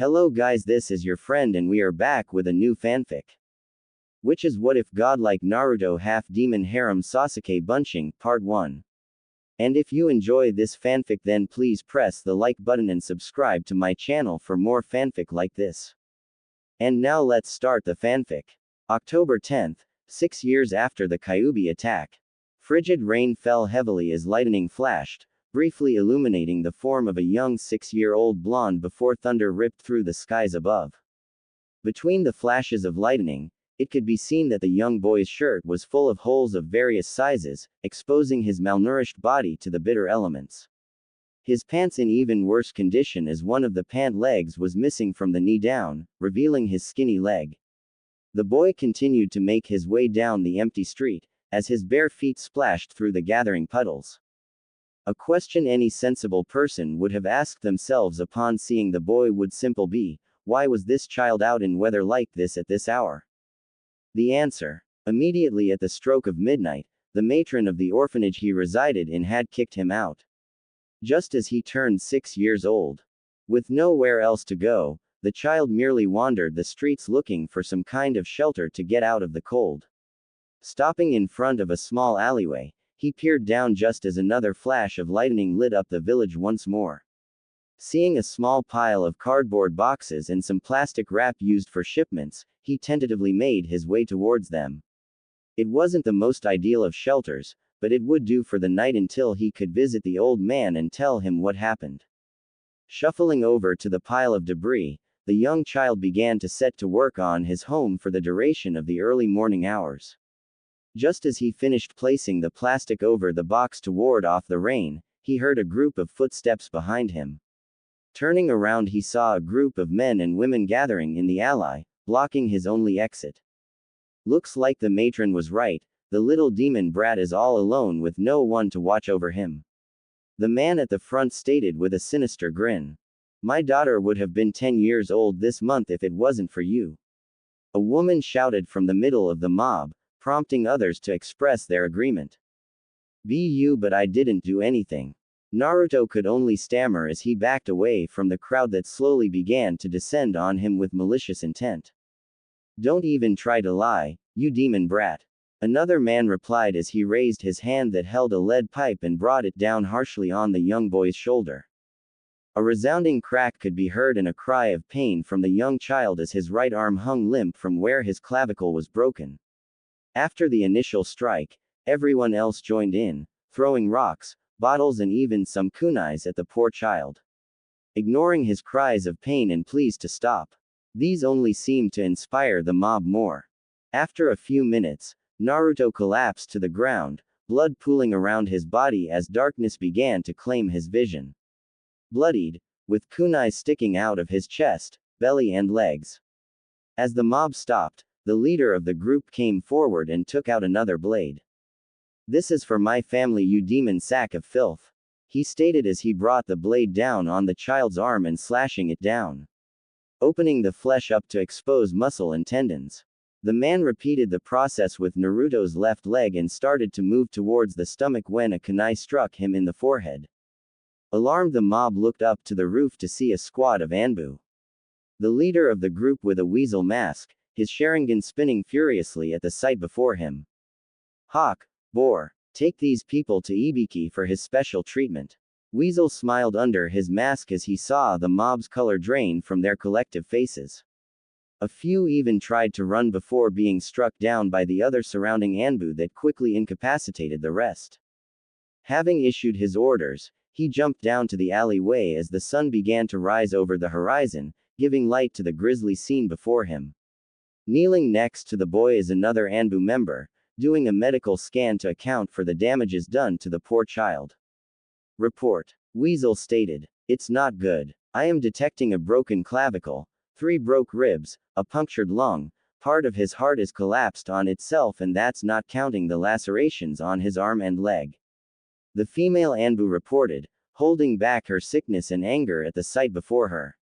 Hello guys, this is your friend and we are back with a new fanfic. Which is What If Godlike Naruto Half Demon Harem Sasuke Bunshing, Part 1. And if you enjoy this fanfic then please press the like button and subscribe to my channel for more fanfic like this. And now let's start the fanfic. October 10th, 6 years after the Kyuubi attack. Frigid rain fell heavily as lightning flashed, briefly illuminating the form of a young 6-year-old blonde before thunder ripped through the skies above. Between the flashes of lightning, it could be seen that the young boy's shirt was full of holes of various sizes, exposing his malnourished body to the bitter elements. His pants in even worse condition as one of the pant legs was missing from the knee down, revealing his skinny leg. The boy continued to make his way down the empty street, as his bare feet splashed through the gathering puddles. A question any sensible person would have asked themselves upon seeing the boy would simply be, why was this child out in weather like this at this hour? The answer. Immediately at the stroke of midnight, the matron of the orphanage he resided in had kicked him out. Just as he turned 6 years old. With nowhere else to go, the child merely wandered the streets looking for some kind of shelter to get out of the cold. Stopping in front of a small alleyway, he peered down just as another flash of lightning lit up the village once more. Seeing a small pile of cardboard boxes and some plastic wrap used for shipments, he tentatively made his way towards them. It wasn't the most ideal of shelters, but it would do for the night until he could visit the old man and tell him what happened. Shuffling over to the pile of debris, the young child began to set to work on his home for the duration of the early morning hours. Just as he finished placing the plastic over the box to ward off the rain, he heard a group of footsteps behind him. Turning around, he saw a group of men and women gathering in the alley, blocking his only exit. Looks like the matron was right, the little demon brat is all alone with no one to watch over him. The man at the front stated with a sinister grin. My daughter would have been 10 years old this month if it wasn't for you. A woman shouted from the middle of the mob, prompting others to express their agreement. Be you, but I didn't do anything. Naruto could only stammer as he backed away from the crowd that slowly began to descend on him with malicious intent. Don't even try to lie, you demon brat. Another man replied as he raised his hand that held a lead pipe and brought it down harshly on the young boy's shoulder. A resounding crack could be heard and a cry of pain from the young child as his right arm hung limp from where his clavicle was broken. After the initial strike, everyone else joined in, throwing rocks, bottles and even some kunais at the poor child. Ignoring his cries of pain and pleas to stop. These only seemed to inspire the mob more. After a few minutes, Naruto collapsed to the ground, blood pooling around his body as darkness began to claim his vision. Bloodied, with kunais sticking out of his chest, belly and legs. As the mob stopped, the leader of the group came forward and took out another blade. This is for my family, you demon sack of filth, he stated as he brought the blade down on the child's arm and slashing it down, opening the flesh up to expose muscle and tendons. The man repeated the process with Naruto's left leg and started to move towards the stomach when a kunai struck him in the forehead. Alarmed, the mob looked up to the roof to see a squad of Anbu. The leader of the group with a weasel mask, his Sharingan spinning furiously at the sight before him. Hawk, boar, take these people to Ibiki for his special treatment. Weasel smiled under his mask as he saw the mob's color drain from their collective faces. A few even tried to run before being struck down by the other surrounding Anbu that quickly incapacitated the rest. Having issued his orders, he jumped down to the alleyway as the sun began to rise over the horizon, giving light to the grisly scene before him. Kneeling next to the boy is another Anbu member, doing a medical scan to account for the damages done to the poor child. Report. Weasel stated. It's not good. I am detecting a broken clavicle, 3 broke ribs, a punctured lung, part of his heart is collapsed on itself, and that's not counting the lacerations on his arm and leg. The female Anbu reported, holding back her sickness and anger at the sight before her.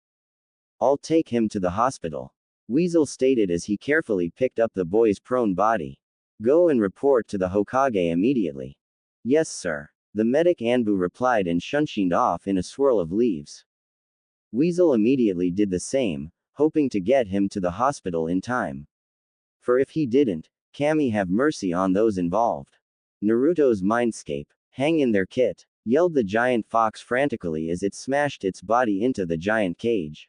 I'll take him to the hospital, Weasel stated as he carefully picked up the boy's prone body. Go and report to the Hokage immediately. Yes, sir. The medic Anbu replied and shunshined off in a swirl of leaves. Weasel immediately did the same, hoping to get him to the hospital in time. For if he didn't, Kami have mercy on those involved. Naruto's mindscape. Hang in there, Kit, yelled the giant fox frantically as it smashed its body into the giant cage.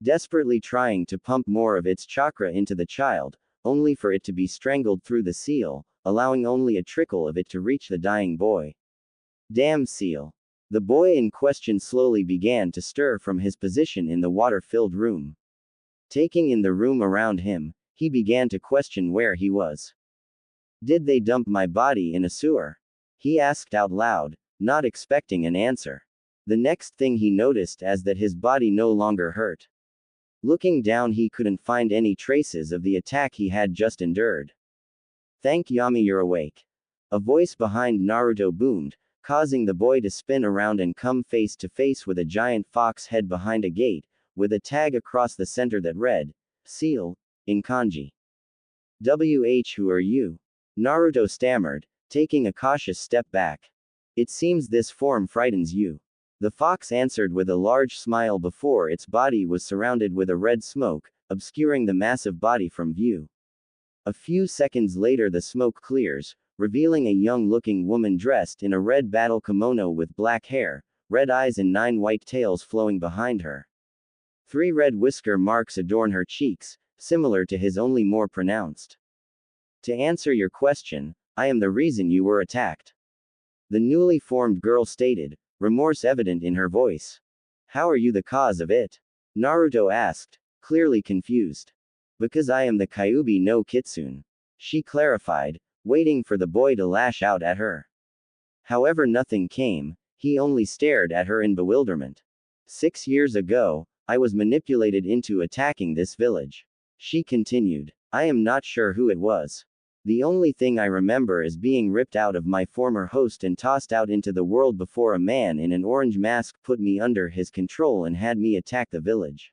Desperately trying to pump more of its chakra into the child, only for it to be strangled through the seal, allowing only a trickle of it to reach the dying boy. Damn seal. The boy in question slowly began to stir from his position in the water-filled room. Taking in the room around him, he began to question where he was. Did they dump my body in a sewer? He asked out loud, not expecting an answer. The next thing he noticed is that his body no longer hurt. Looking down, he couldn't find any traces of the attack he had just endured. Thank Yami, you're awake. A voice behind Naruto boomed, causing the boy to spin around and come face to face with a giant fox head behind a gate, with a tag across the center that read, Seal, in kanji. Who are you? Naruto stammered, taking a cautious step back. It seems this form frightens you. The fox answered with a large smile before its body was surrounded with a red smoke, obscuring the massive body from view. A few seconds later the smoke clears, revealing a young-looking woman dressed in a red battle kimono with black hair, red eyes and 9 white tails flowing behind her. 3 red whisker marks adorn her cheeks, similar to his only more pronounced. To answer your question, I am the reason you were attacked. The newly formed girl stated, remorse evident in her voice. How are you the cause of it? Naruto asked, clearly confused. Because I am the Kyuubi no Kitsune. She clarified, waiting for the boy to lash out at her. However, nothing came, he only stared at her in bewilderment. 6 years ago, I was manipulated into attacking this village. She continued. I am not sure who it was. The only thing I remember is being ripped out of my former host and tossed out into the world before a man in an orange mask put me under his control and had me attack the village.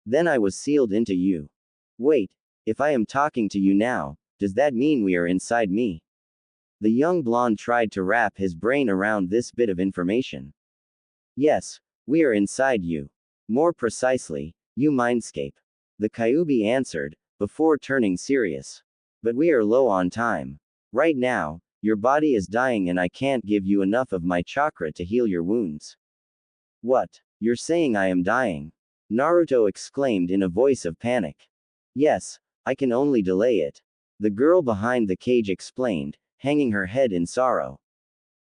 Then I was sealed into you. Wait, if I am talking to you now, does that mean we are inside me? The young blonde tried to wrap his brain around this bit of information. Yes, we are inside you. More precisely, you mindscape. The Kyuubi answered, before turning serious. But we are low on time. Right now, your body is dying and I can't give you enough of my chakra to heal your wounds. What? You're saying I am dying? Naruto exclaimed in a voice of panic. Yes, I can only delay it. The girl behind the cage explained, hanging her head in sorrow.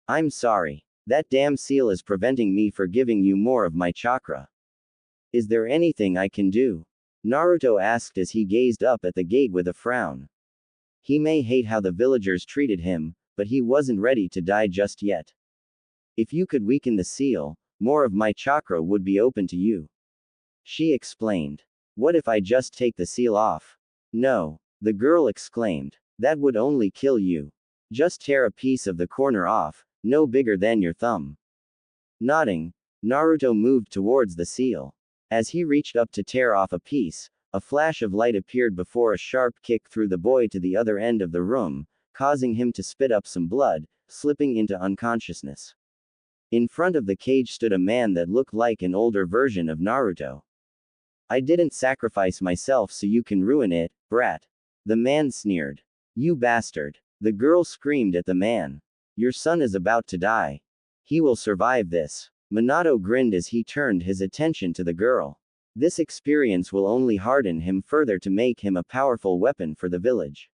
I'm sorry. That damn seal is preventing me from giving you more of my chakra. Is there anything I can do? Naruto asked as he gazed up at the gate with a frown. He may hate how the villagers treated him, but he wasn't ready to die just yet. If you could weaken the seal, more of my chakra would be open to you. She explained. What if I just take the seal off? No, the girl exclaimed. That would only kill you. Just tear a piece of the corner off, no bigger than your thumb. Nodding, Naruto moved towards the seal. As he reached up to tear off a piece, a flash of light appeared before a sharp kick threw the boy to the other end of the room, causing him to spit up some blood, slipping into unconsciousness. In front of the cage stood a man that looked like an older version of Naruto. I didn't sacrifice myself so you can ruin it, brat. The man sneered. You bastard. The girl screamed at the man. Your son is about to die. He will survive this. Minato grinned as he turned his attention to the girl. This experience will only harden him further to make him a powerful weapon for the village.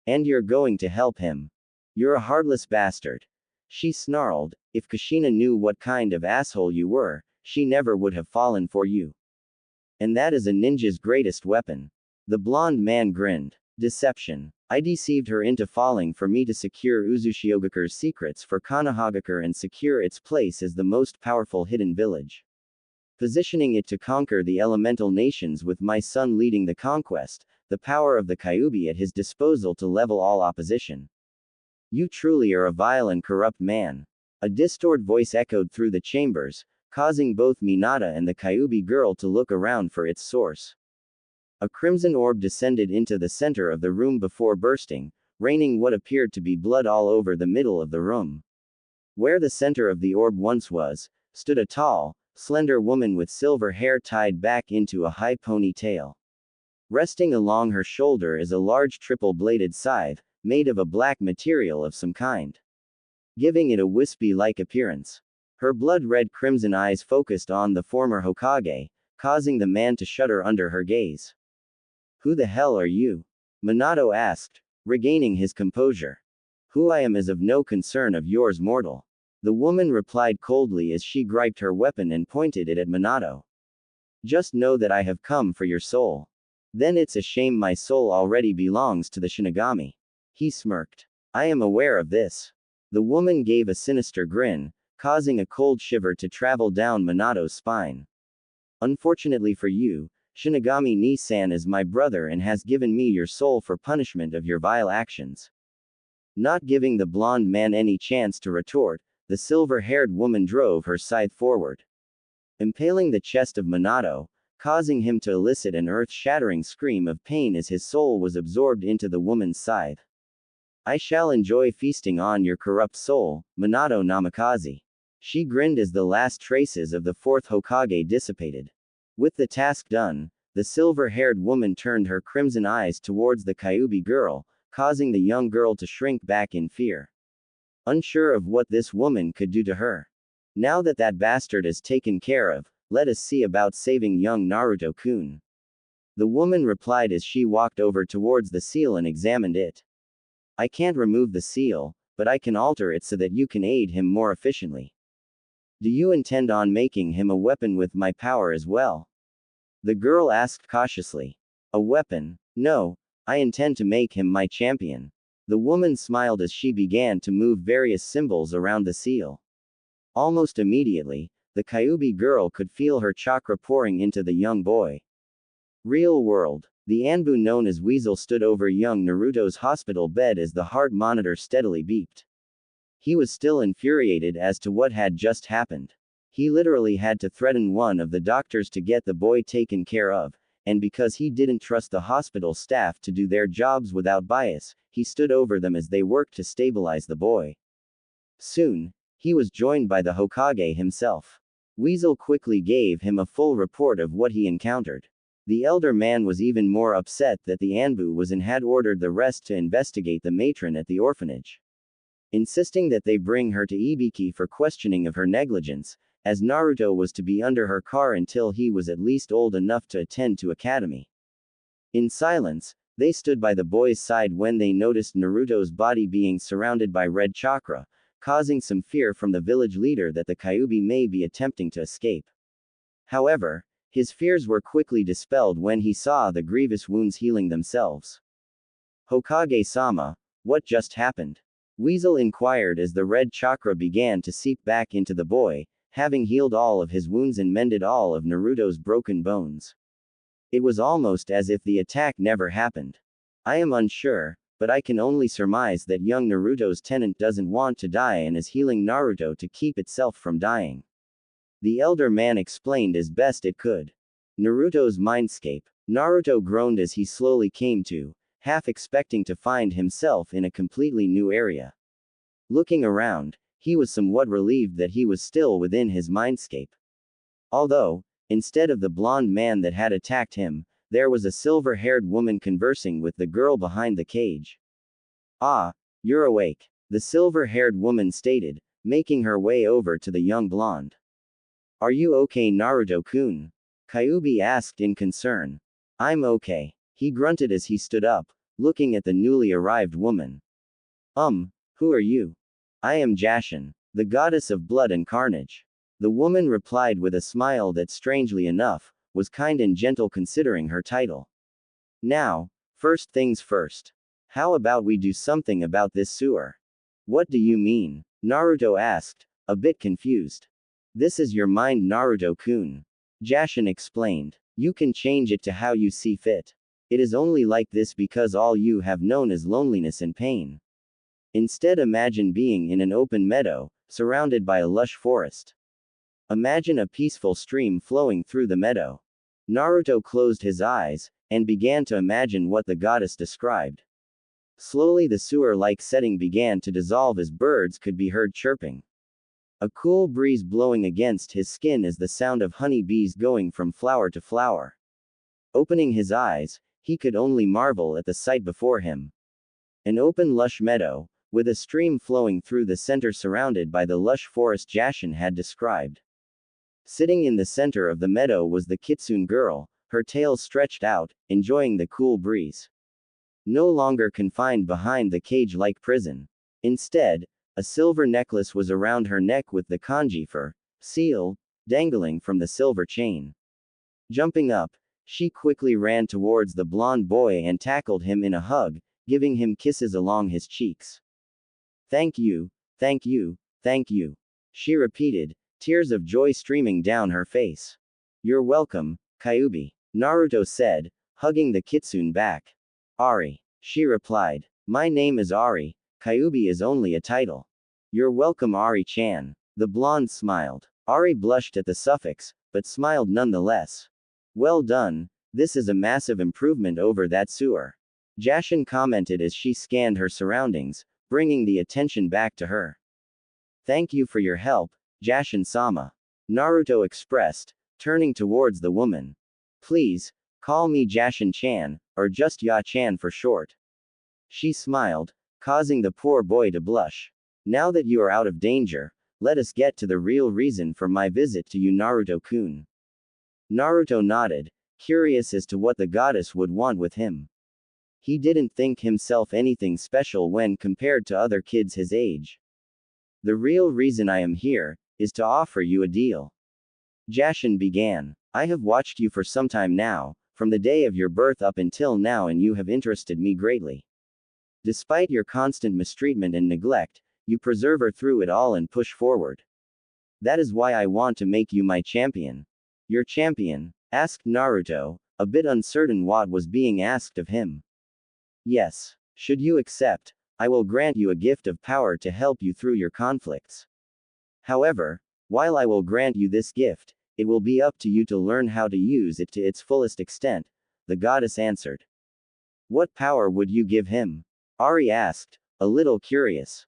And you're going to help him. You're a heartless bastard. She snarled, if Kushina knew what kind of asshole you were, she never would have fallen for you. And that is a ninja's greatest weapon. The blonde man grinned. Deception. I deceived her into falling for me to secure Uzushiyogakure's secrets for Konohagakure and secure its place as the most powerful hidden village. Positioning it to conquer the elemental nations with my son leading the conquest, the power of the Kyuubi at his disposal to level all opposition. You truly are a vile and corrupt man. A distorted voice echoed through the chambers, causing both Minata and the Kyuubi girl to look around for its source. A crimson orb descended into the center of the room before bursting, raining what appeared to be blood all over the middle of the room. Where the center of the orb once was, stood a tall, slender woman with silver hair tied back into a high ponytail. Resting along her shoulder is a large triple-bladed scythe, made of a black material of some kind, giving it a wispy-like appearance. Her blood-red crimson eyes focused on the former Hokage, causing the man to shudder under her gaze. "Who the hell are you?" Minato asked, regaining his composure. "Who I am is of no concern of yours, mortal." The woman replied coldly as she gripped her weapon and pointed it at Minato. "Just know that I have come for your soul. Then it's a shame my soul already belongs to the Shinigami." He smirked. "I am aware of this." The woman gave a sinister grin, causing a cold shiver to travel down Minato's spine. "Unfortunately for you, Shinigami Ni-san is my brother and has given me your soul for punishment of your vile actions." Not giving the blonde man any chance to retort, the silver-haired woman drove her scythe forward, impaling the chest of Minato, causing him to elicit an earth-shattering scream of pain as his soul was absorbed into the woman's scythe. "I shall enjoy feasting on your corrupt soul, Minato Namikaze." She grinned as the last traces of the fourth Hokage dissipated. With the task done, the silver-haired woman turned her crimson eyes towards the Kyuubi girl, causing the young girl to shrink back in fear, unsure of what this woman could do to her. "Now that that bastard is taken care of, let us see about saving young Naruto-kun." The woman replied as she walked over towards the seal and examined it. "I can't remove the seal, but I can alter it so that you can aid him more efficiently." "Do you intend on making him a weapon with my power as well?" the girl asked cautiously. "A weapon? No. I intend to make him my champion." The woman smiled as she began to move various symbols around the seal. Almost immediately, the Kyuubi girl could feel her chakra pouring into the young boy. Real world. The Anbu known as Weasel stood over young Naruto's hospital bed as the heart monitor steadily beeped. He was still infuriated as to what had just happened. He literally had to threaten one of the doctors to get the boy taken care of, and because he didn't trust the hospital staff to do their jobs without bias, he stood over them as they worked to stabilize the boy. Soon, he was joined by the Hokage himself. Weasel quickly gave him a full report of what he encountered. The elder man was even more upset that the Anbu was and had ordered the rest to investigate the matron at the orphanage, insisting that they bring her to Ibiki for questioning of her negligence, as Naruto was to be under her care until he was at least old enough to attend to academy. In silence, they stood by the boy's side when they noticed Naruto's body being surrounded by red chakra, causing some fear from the village leader that the Kyuubi may be attempting to escape. However, his fears were quickly dispelled when he saw the grievous wounds healing themselves. "Hokage-sama, what just happened?" Weasel inquired as the red chakra began to seep back into the boy, having healed all of his wounds and mended all of Naruto's broken bones. It was almost as if the attack never happened. "I am unsure, but I can only surmise that young Naruto's tenant doesn't want to die and is healing Naruto to keep itself from dying," the elder man explained as best it could. Naruto's mindscape. Naruto groaned as he slowly came to, half expecting to find himself in a completely new area. Looking around, he was somewhat relieved that he was still within his mindscape. Although, instead of the blonde man that had attacked him, there was a silver-haired woman conversing with the girl behind the cage. "Ah, you're awake," the silver-haired woman stated, making her way over to the young blonde. "Are you okay, Naruto-kun?" Kyuubi asked in concern. "I'm okay," he grunted as he stood up, looking at the newly arrived woman. Who are you?" "I am Jashin, the goddess of blood and carnage." The woman replied with a smile that strangely enough, was kind and gentle considering her title. "Now, first things first. How about we do something about this sewer?" "What do you mean?" Naruto asked, a bit confused. "This is your mind, Naruto-kun," Jashin explained. "You can change it to how you see fit. It is only like this because all you have known is loneliness and pain. Instead, imagine being in an open meadow, surrounded by a lush forest. Imagine a peaceful stream flowing through the meadow." Naruto closed his eyes, and began to imagine what the goddess described. Slowly the sewer-like setting began to dissolve as birds could be heard chirping. A cool breeze blowing against his skin as the sound of honey bees going from flower to flower. Opening his eyes, he could only marvel at the sight before him. An open lush meadow, with a stream flowing through the center surrounded by the lush forest Jashin had described. Sitting in the center of the meadow was the kitsune girl, her tail stretched out, enjoying the cool breeze. No longer confined behind the cage-like prison. Instead, a silver necklace was around her neck with the kanji for seal dangling from the silver chain. Jumping up, she quickly ran towards the blonde boy and tackled him in a hug, giving him kisses along his cheeks. Thank you, thank you, thank you, she repeated, tears of joy streaming down her face. You're welcome, Kyuubi, Naruto said, hugging the kitsune back. Ari, she replied. My name is Ari, Kyuubi is only a title. You're welcome, Ari-chan. The blonde smiled. Ari blushed at the suffix, but smiled nonetheless. Well done, this is a massive improvement over that sewer. Jashin commented as she scanned her surroundings, bringing the attention back to her. Thank you for your help, Jashin-sama. Naruto expressed, turning towards the woman. Please, call me Jashin-chan, or just Ya-chan for short. She smiled, causing the poor boy to blush. Now that you are out of danger, let us get to the real reason for my visit to you, Naruto-kun. Naruto nodded, curious as to what the goddess would want with him. He didn't think himself anything special when compared to other kids his age. The real reason I am here is to offer you a deal. Jashin began. I have watched you for some time now, from the day of your birth up until now, and you have interested me greatly. Despite your constant mistreatment and neglect, you persevere through it all and push forward. That is why I want to make you my champion. Your champion? Asked Naruto, a bit uncertain what was being asked of him. Yes. Should you accept, I will grant you a gift of power to help you through your conflicts. However, while I will grant you this gift, it will be up to you to learn how to use it to its fullest extent, the goddess answered. What power would you give him? Ari asked, a little curious.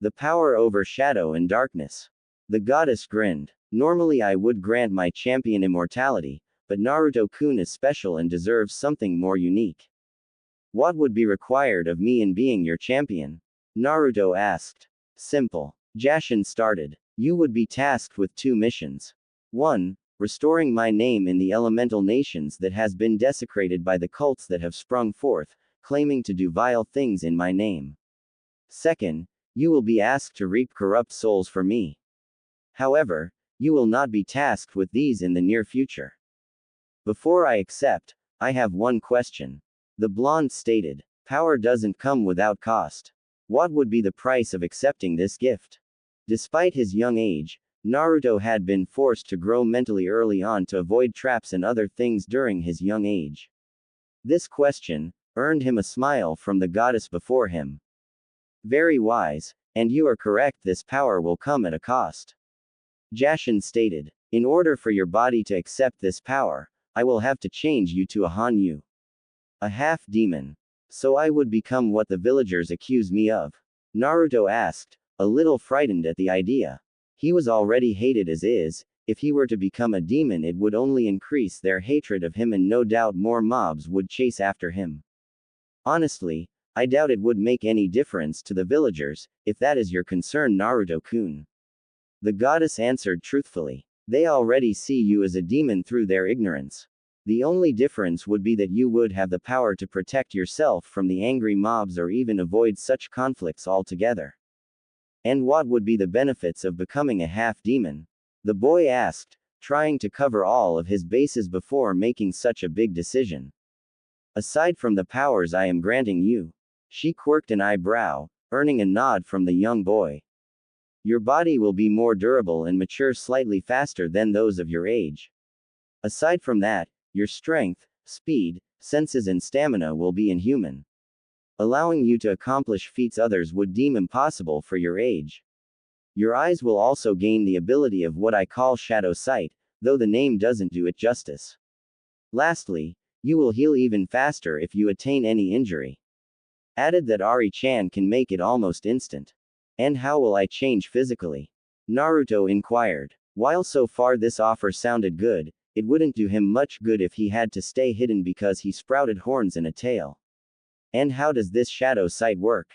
The power over shadow and darkness. The goddess grinned. Normally I would grant my champion immortality, but Naruto-kun is special and deserves something more unique. What would be required of me in being your champion? Naruto asked. Simple. Jashin started. You would be tasked with 2 missions. 1. Restoring my name in the elemental nations that has been desecrated by the cults that have sprung forth, claiming to do vile things in my name. 2. You will be asked to reap corrupt souls for me. However, you will not be tasked with these in the near future. Before I accept, I have one question. The blonde stated. Power doesn't come without cost. What would be the price of accepting this gift? Despite his young age, Naruto had been forced to grow mentally early on to avoid traps and other things during his young age. This question earned him a smile from the goddess before him. Very wise, and you are correct, this power will come at a cost. Jashin stated. In order for your body to accept this power, I will have to change you to a Hanyu. A half-demon. So I would become what the villagers accuse me of? Naruto asked, a little frightened at the idea. He was already hated as is, if he were to become a demon it would only increase their hatred of him and no doubt more mobs would chase after him. Honestly, I doubt it would make any difference to the villagers, if that is your concern, Naruto-kun. The goddess answered truthfully. They already see you as a demon through their ignorance. The only difference would be that you would have the power to protect yourself from the angry mobs or even avoid such conflicts altogether. And what would be the benefits of becoming a half-demon? The boy asked, trying to cover all of his bases before making such a big decision. Aside from the powers I am granting you. She quirked an eyebrow, earning a nod from the young boy. Your body will be more durable and mature slightly faster than those of your age. Aside from that, your strength, speed, senses and stamina will be inhuman, allowing you to accomplish feats others would deem impossible for your age. Your eyes will also gain the ability of what I call shadow sight, though the name doesn't do it justice. Lastly, you will heal even faster if you attain any injury. Added that Ari-chan can make it almost instant. And how will I change physically? Naruto inquired. While so far this offer sounded good, it wouldn't do him much good if he had to stay hidden because he sprouted horns and a tail. And how does this shadow sight work?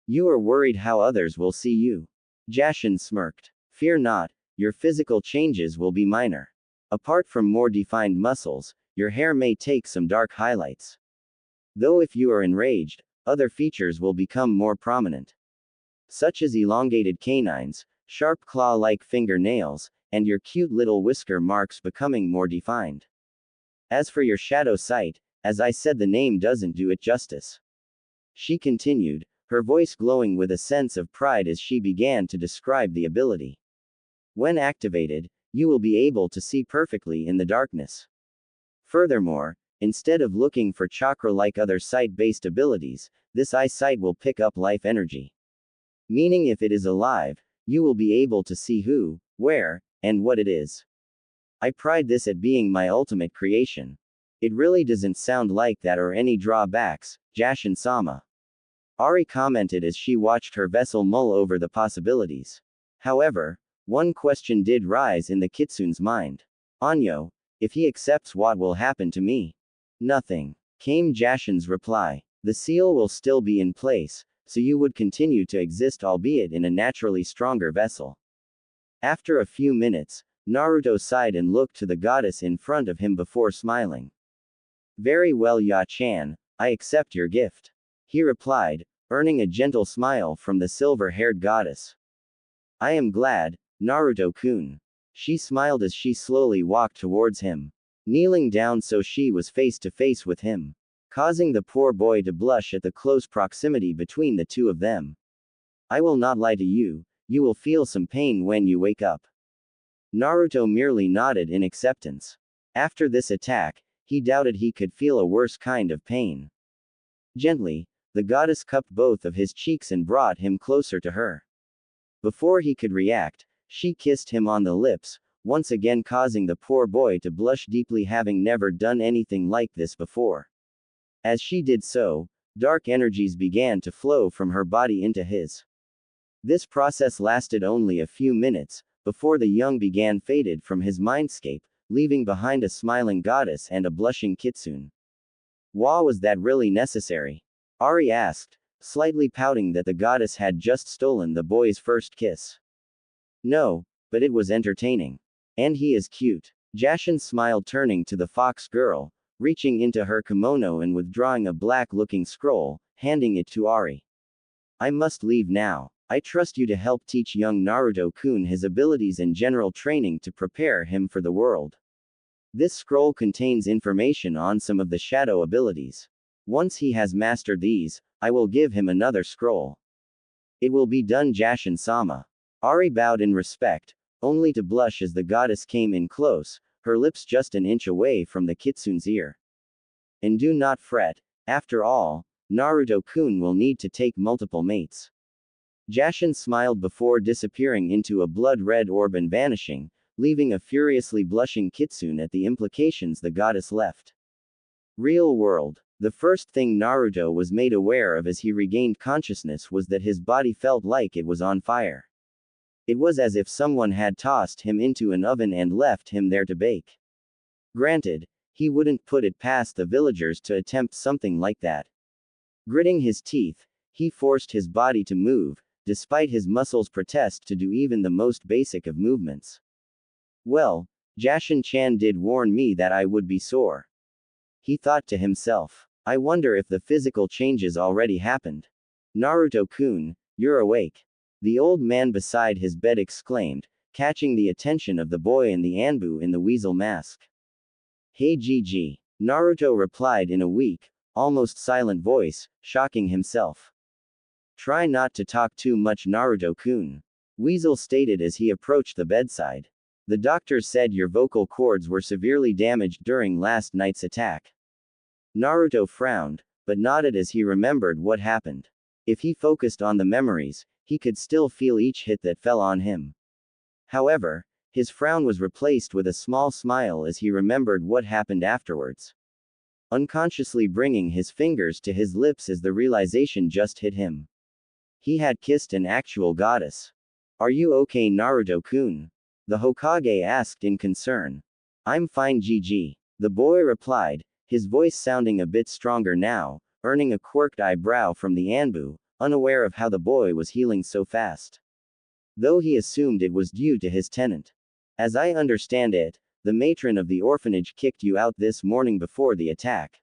You are worried how others will see you. Jashin smirked. Fear not, your physical changes will be minor. Apart from more defined muscles, your hair may take some dark highlights. Though if you are enraged, other features will become more prominent. Such as elongated canines, sharp claw-like fingernails, and your cute little whisker marks becoming more defined. As for your shadow sight, as I said, the name doesn't do it justice. She continued, her voice glowing with a sense of pride as she began to describe the ability. When activated, you will be able to see perfectly in the darkness. Furthermore, instead of looking for chakra-like other sight-based abilities, this eyesight will pick up life energy. Meaning if it is alive, you will be able to see who, where, and what it is. I pride this at being my ultimate creation. It really doesn't sound like that or any drawbacks, Jashin-sama. Ari commented as she watched her vessel mull over the possibilities. However, one question did rise in the kitsune's mind. Anyo, if he accepts, what will happen to me? Nothing, came Jashin's reply. The seal will still be in place, so you would continue to exist, albeit in a naturally stronger vessel. After a few minutes, Naruto sighed and looked to the goddess in front of him before smiling. Very well, Ya-chan, I accept your gift. He replied, earning a gentle smile from the silver-haired goddess. I am glad, Naruto-kun. She smiled as she slowly walked towards him, kneeling down so she was face to face with him, causing the poor boy to blush at the close proximity between the two of them. I will not lie to you, you will feel some pain when you wake up. Naruto merely nodded in acceptance. After this attack, he doubted he could feel a worse kind of pain. Gently, the goddess cupped both of his cheeks and brought him closer to her. Before he could react, she kissed him on the lips, once again causing the poor boy to blush deeply, having never done anything like this before. As she did so, dark energies began to flow from her body into his. This process lasted only a few minutes, before the young began faded from his mindscape, leaving behind a smiling goddess and a blushing kitsune. Was that really necessary? Ari asked, slightly pouting that the goddess had just stolen the boy's first kiss. No, but it was entertaining. And he is cute. Jashin smiled, turning to the fox girl, reaching into her kimono and withdrawing a black-looking scroll, handing it to Ari. I must leave now. I trust you to help teach young Naruto-kun his abilities and general training to prepare him for the world. This scroll contains information on some of the shadow abilities. Once he has mastered these, I will give him another scroll. It will be done, Jashin-sama. Ari bowed in respect, only to blush as the goddess came in close, her lips just an inch away from the kitsune's ear. And do not fret, after all, Naruto-kun will need to take multiple mates. Jashin smiled before disappearing into a blood-red orb and vanishing, leaving a furiously blushing kitsune at the implications the goddess left. Real world. The first thing Naruto was made aware of as he regained consciousness was that his body felt like it was on fire. It was as if someone had tossed him into an oven and left him there to bake. Granted, he wouldn't put it past the villagers to attempt something like that. Gritting his teeth, he forced his body to move, despite his muscles' protest to do even the most basic of movements. Well, Jashin-chan did warn me that I would be sore. He thought to himself. I wonder if the physical changes already happened. Naruto-kun, you're awake. The old man beside his bed exclaimed, catching the attention of the boy and the Anbu in the weasel mask. Hey Gigi. Naruto replied in a weak, almost silent voice, shocking himself. Try not to talk too much, Naruto-kun. Weasel stated as he approached the bedside. The doctors said your vocal cords were severely damaged during last night's attack. Naruto frowned, but nodded as he remembered what happened. If he focused on the memories, he could still feel each hit that fell on him. However, his frown was replaced with a small smile as he remembered what happened afterwards. Unconsciously bringing his fingers to his lips as the realization just hit him. He had kissed an actual goddess. Are you okay, Naruto-kun? The Hokage asked in concern. I'm fine, GG. The boy replied, his voice sounding a bit stronger now, earning a quirked eyebrow from the Anbu, unaware of how the boy was healing so fast. Though he assumed it was due to his tenant. As I understand it, the matron of the orphanage kicked you out this morning before the attack.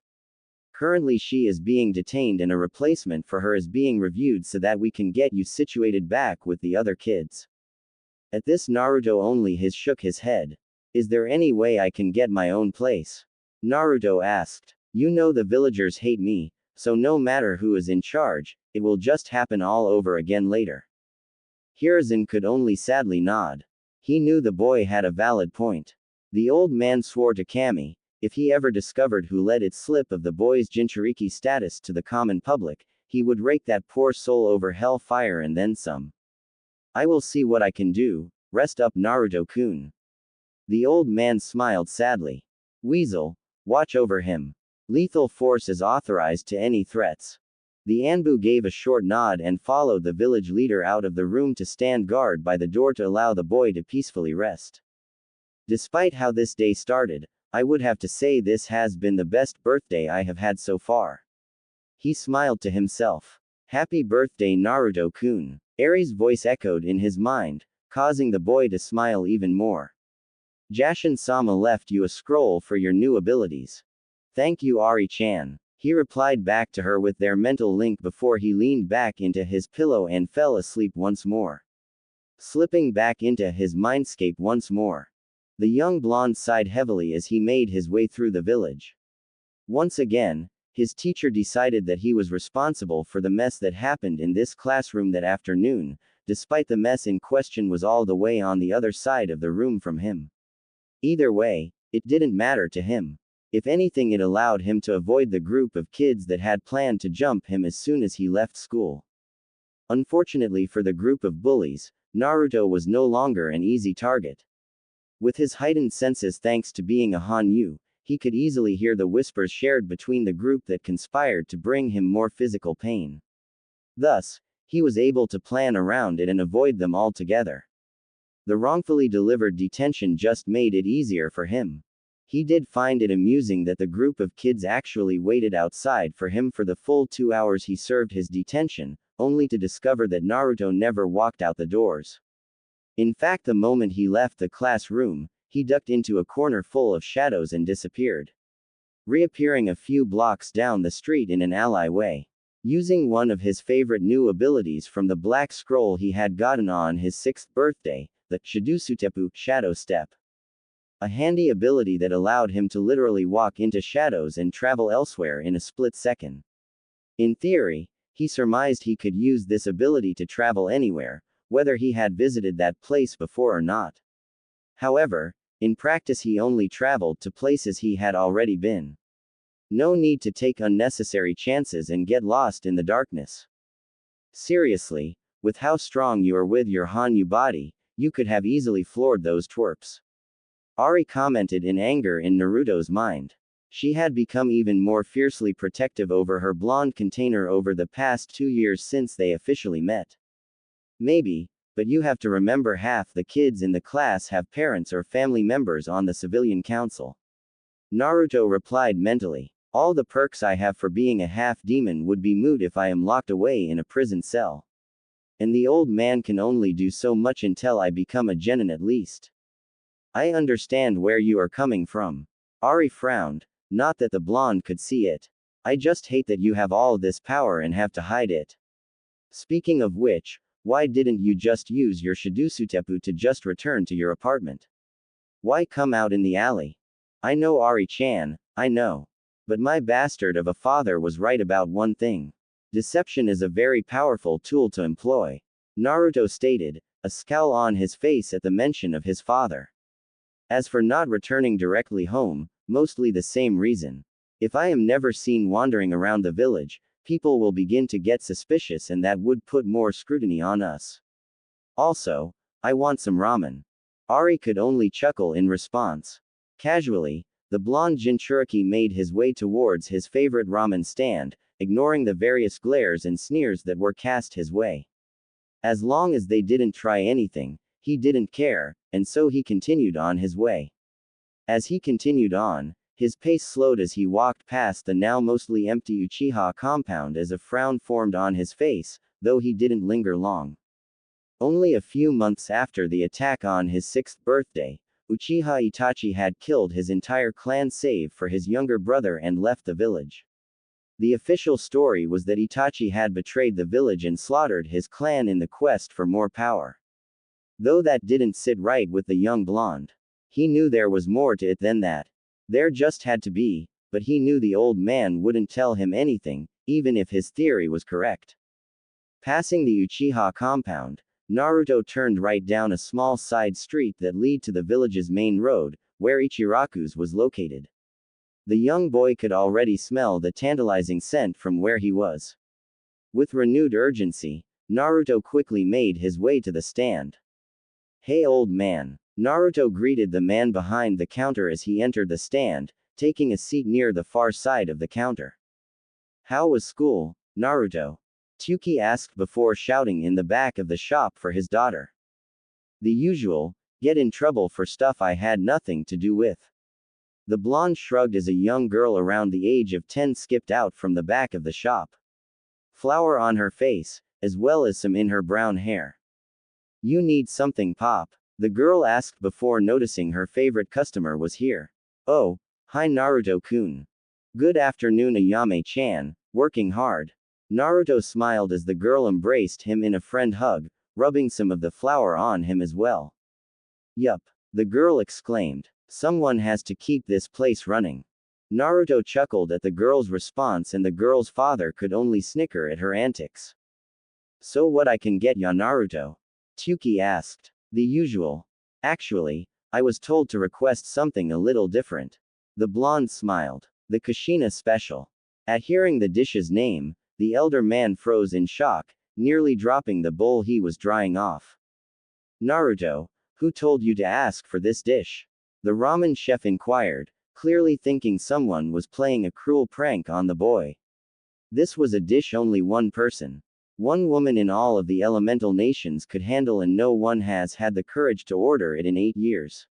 Currently she is being detained and a replacement for her is being reviewed so that we can get you situated back with the other kids. At this Naruto only shook his head. Is there any way I can get my own place? Naruto asked. You know the villagers hate me, so no matter who is in charge, it will just happen all over again later. Hiruzen could only sadly nod. He knew the boy had a valid point. The old man swore to Kami, if he ever discovered who let it slip of the boy's Jinchuriki status to the common public, he would rake that poor soul over hell fire and then some. I will see what I can do, rest up Naruto-kun. The old man smiled sadly. Weasel, watch over him. Lethal force is authorized to any threats. The Anbu gave a short nod and followed the village leader out of the room to stand guard by the door to allow the boy to peacefully rest. Despite how this day started, I would have to say this has been the best birthday I have had so far. He smiled to himself. Happy birthday, Naruto-kun. Eri's voice echoed in his mind, causing the boy to smile even more. Jashin-sama left you a scroll for your new abilities. Thank you, Ari-chan. He replied back to her with their mental link before he leaned back into his pillow and fell asleep once more. Slipping back into his mindscape once more. The young blonde sighed heavily as he made his way through the village. Once again, his teacher decided that he was responsible for the mess that happened in this classroom that afternoon, despite the mess in question was all the way on the other side of the room from him. Either way, it didn't matter to him. If anything, it allowed him to avoid the group of kids that had planned to jump him as soon as he left school. Unfortunately for the group of bullies, Naruto was no longer an easy target. With his heightened senses thanks to being a Hanyu, he could easily hear the whispers shared between the group that conspired to bring him more physical pain. Thus, he was able to plan around it and avoid them altogether. The wrongfully delivered detention just made it easier for him. He did find it amusing that the group of kids actually waited outside for him for the full 2 hours he served his detention, only to discover that Naruto never walked out the doors. In fact, the moment he left the classroom, he ducked into a corner full of shadows and disappeared, reappearing a few blocks down the street in an alleyway. Using one of his favorite new abilities from the black scroll he had gotten on his 6th birthday, the Shidusutepu, Shadow Step. A handy ability that allowed him to literally walk into shadows and travel elsewhere in a split second. In theory, he surmised he could use this ability to travel anywhere, whether he had visited that place before or not. However, in practice he only traveled to places he had already been. No need to take unnecessary chances and get lost in the darkness. Seriously, with how strong you are with your Hanyu body, you could have easily floored those twerps. Ari commented in anger in Naruto's mind. She had become even more fiercely protective over her blonde container over the past 2 years since they officially met. Maybe, but you have to remember half the kids in the class have parents or family members on the civilian council. Naruto replied mentally. All the perks I have for being a half-demon would be moot if I am locked away in a prison cell. And the old man can only do so much until I become a genin at least. I understand where you are coming from. Ari frowned, not that the blonde could see it. I just hate that you have all this power and have to hide it. Speaking of which, why didn't you just use your Shidusutepu to just return to your apartment? Why come out in the alley? I know Ari-chan, I know. But my bastard of a father was right about one thing. Deception is a very powerful tool to employ. Naruto stated, a scowl on his face at the mention of his father. As for not returning directly home, mostly the same reason. If I am never seen wandering around the village, people will begin to get suspicious and that would put more scrutiny on us. Also, I want some ramen. Ari could only chuckle in response. Casually, the blonde Jinchuriki made his way towards his favorite ramen stand, ignoring the various glares and sneers that were cast his way. As long as they didn't try anything, he didn't care, and so he continued on his way. As he continued on, his pace slowed as he walked past the now mostly empty Uchiha compound as a frown formed on his face, though he didn't linger long. Only a few months after the attack on his 6th birthday, Uchiha Itachi had killed his entire clan save for his younger brother and left the village. The official story was that Itachi had betrayed the village and slaughtered his clan in the quest for more power. Though that didn't sit right with the young blonde. He knew there was more to it than that. There just had to be, but he knew the old man wouldn't tell him anything, even if his theory was correct. Passing the Uchiha compound, Naruto turned right down a small side street that led to the village's main road, where Ichiraku's was located. The young boy could already smell the tantalizing scent from where he was. With renewed urgency, Naruto quickly made his way to the stand. "Hey old man." Naruto greeted the man behind the counter as he entered the stand, taking a seat near the far side of the counter. "How was school, Naruto?" Tsuki asked before shouting in the back of the shop for his daughter. "The usual, get in trouble for stuff I had nothing to do with." The blonde shrugged as a young girl around the age of 10 skipped out from the back of the shop. Flour on her face, as well as some in her brown hair. "You need something, Pop?" The girl asked before noticing her favorite customer was here. "Oh, hi Naruto-kun. Good afternoon Ayame-chan, working hard." Naruto smiled as the girl embraced him in a friend hug, rubbing some of the flour on him as well. "Yup," the girl exclaimed. "Someone has to keep this place running." Naruto chuckled at the girl's response and the girl's father could only snicker at her antics. "So what I can get ya Naruto?" Tsuki asked. "The usual. Actually, I was told to request something a little different." The blonde smiled. "The Kushina special." At hearing the dish's name, the elder man froze in shock, nearly dropping the bowl he was drying off. "Naruto, who told you to ask for this dish?" The ramen chef inquired, clearly thinking someone was playing a cruel prank on the boy. This was a dish only one person, one woman in all of the elemental nations could handle, and no one has had the courage to order it in 8 years.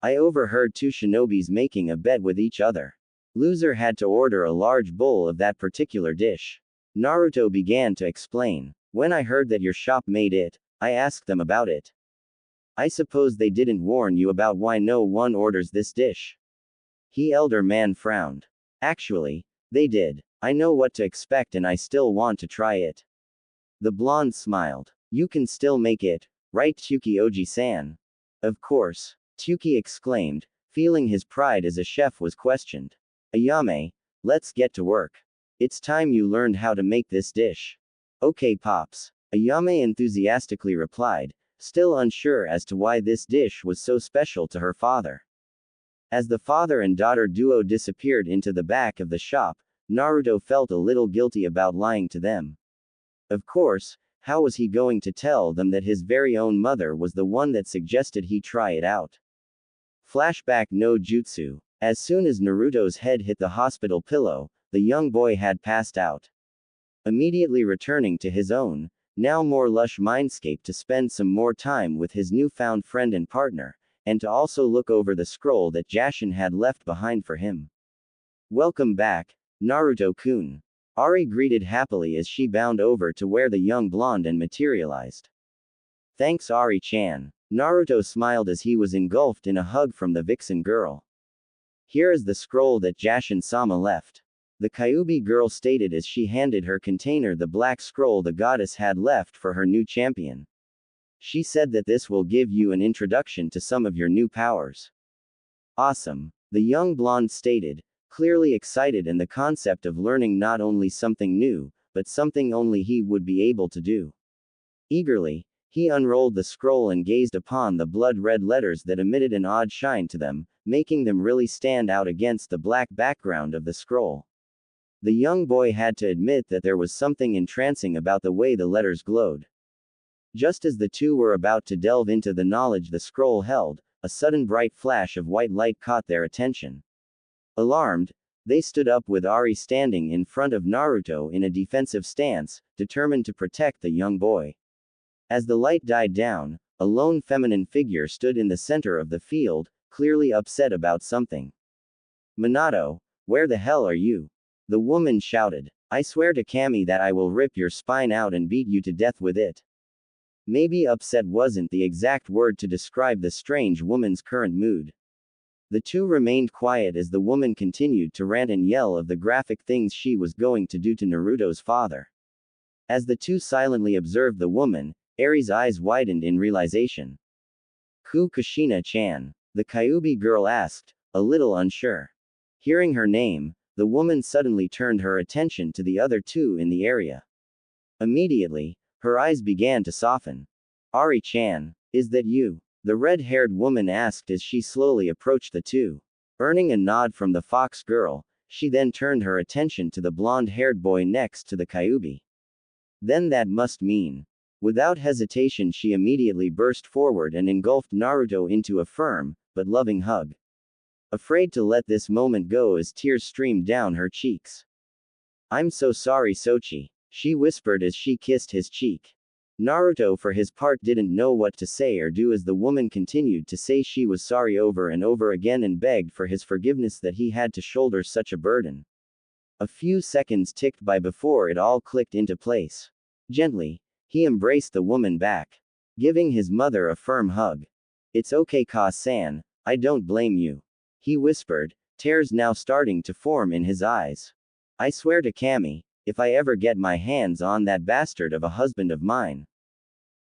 "I overheard 2 shinobis making a bet with each other. Loser had to order a large bowl of that particular dish." Naruto began to explain. "When I heard that your shop made it, I asked them about it." "I suppose they didn't warn you about why no one orders this dish?" The elder man frowned. "Actually, they did. I know what to expect and I still want to try it." The blonde smiled. "You can still make it, right Tsuki Oji-san?" "Of course," Tsuki exclaimed, feeling his pride as a chef was questioned. "Ayame, let's get to work. It's time you learned how to make this dish." "Okay Pops," Ayame enthusiastically replied, still unsure as to why this dish was so special to her father. As the father and daughter duo disappeared into the back of the shop, Naruto felt a little guilty about lying to them. Of course, how was he going to tell them that his very own mother was the one that suggested he try it out? Flashback no jutsu. As soon as Naruto's head hit the hospital pillow, the young boy had passed out. Immediately returning to his own, now more lush mindscape to spend some more time with his newfound friend and partner, and to also look over the scroll that Jashin had left behind for him. "Welcome back, Naruto-kun." Ari greeted happily as she bounded over to where the young blonde and materialized. "Thanks Ari-chan." Naruto smiled as he was engulfed in a hug from the vixen girl. "Here is the scroll that Jashin-sama left." The Kyuubi girl stated as she handed her container the black scroll the goddess had left for her new champion. "She said that this will give you an introduction to some of your new powers." "Awesome," the young blonde stated, clearly excited in the concept of learning not only something new, but something only he would be able to do. Eagerly, he unrolled the scroll and gazed upon the blood-red letters that emitted an odd shine to them, making them really stand out against the black background of the scroll. The young boy had to admit that there was something entrancing about the way the letters glowed. Just as the two were about to delve into the knowledge the scroll held, a sudden bright flash of white light caught their attention. Alarmed, they stood up with Ari standing in front of Naruto in a defensive stance, determined to protect the young boy. As the light died down, a lone feminine figure stood in the center of the field, clearly upset about something. Minato, where the hell are you? The woman shouted. I swear to Kami that I will rip your spine out and beat you to death with it. Maybe upset wasn't the exact word to describe the strange woman's current mood. The two remained quiet as the woman continued to rant and yell of the graphic things she was going to do to Naruto's father. As the two silently observed the woman, Eri's eyes widened in realization. Kushina-chan, the Kyuubi girl asked, a little unsure. Hearing her name, the woman suddenly turned her attention to the other two in the area. Immediately, her eyes began to soften. Ari-chan, is that you? The red-haired woman asked as she slowly approached the two. Earning a nod from the fox girl, she then turned her attention to the blonde-haired boy next to the Kyuubi. Then that must mean. Without hesitation she immediately burst forward and engulfed Naruto into a firm, but loving hug. Afraid to let this moment go as tears streamed down her cheeks. I'm so sorry Sochi, she whispered as she kissed his cheek. Naruto for his part didn't know what to say or do as the woman continued to say she was sorry over and over again and begged for his forgiveness that he had to shoulder such a burden. A few seconds ticked by before it all clicked into place. Gently, he embraced the woman back, giving his mother a firm hug. It's okay Ka-san, I don't blame you. He whispered, tears now starting to form in his eyes. I swear to Kami, if I ever get my hands on that bastard of a husband of mine.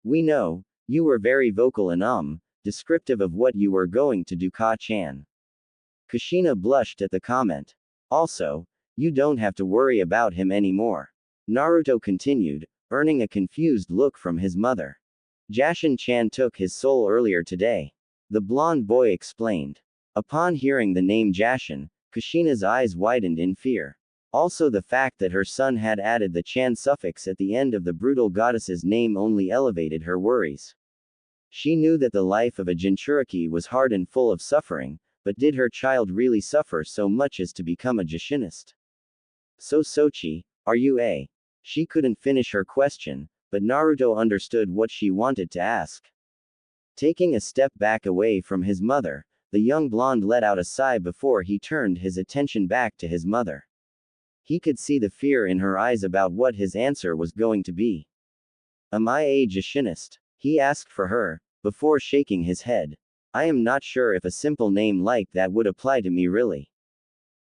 We know, you were very vocal and descriptive of what you were going to do Ka-chan. Kushina blushed at the comment. Also, you don't have to worry about him anymore. Naruto continued, earning a confused look from his mother. Jashin-chan took his soul earlier today. The blonde boy explained. Upon hearing the name Jashin, Kushina's eyes widened in fear. Also the fact that her son had added the Chan suffix at the end of the brutal goddess's name only elevated her worries. She knew that the life of a Jinchuriki was hard and full of suffering, but did her child really suffer so much as to become a Jashinist? So Sochi, are you a? She couldn't finish her question, but Naruto understood what she wanted to ask. Taking a step back away from his mother, the young blonde let out a sigh before he turned his attention back to his mother. He could see the fear in her eyes about what his answer was going to be. Am I a Jashinist? He asked for her, before shaking his head. I am not sure if a simple name like that would apply to me really.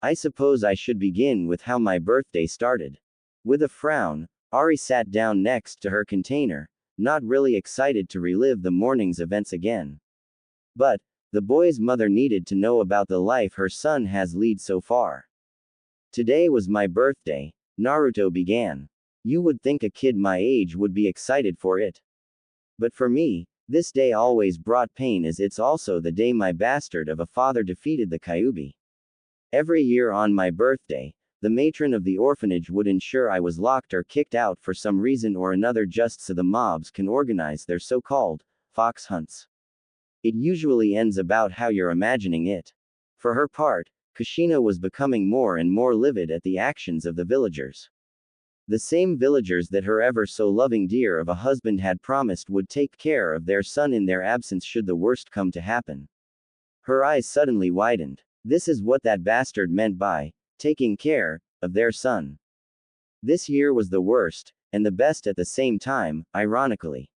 I suppose I should begin with how my birthday started. With a frown, Ari sat down next to her container, not really excited to relive the morning's events again. But, the boy's mother needed to know about the life her son has led so far. Today was my birthday, Naruto began. You would think a kid my age would be excited for it. But for me, this day always brought pain as it's also the day my bastard of a father defeated the Kyuubi. Every year on my birthday, the matron of the orphanage would ensure I was locked or kicked out for some reason or another just so the mobs can organize their so-called fox hunts. It usually ends about how you're imagining it. For her part, Kushina was becoming more and more livid at the actions of the villagers. The same villagers that her ever so loving dear of a husband had promised would take care of their son in their absence should the worst come to happen. Her eyes suddenly widened. This is what that bastard meant by taking care of their son. This year was the worst, and the best at the same time, ironically.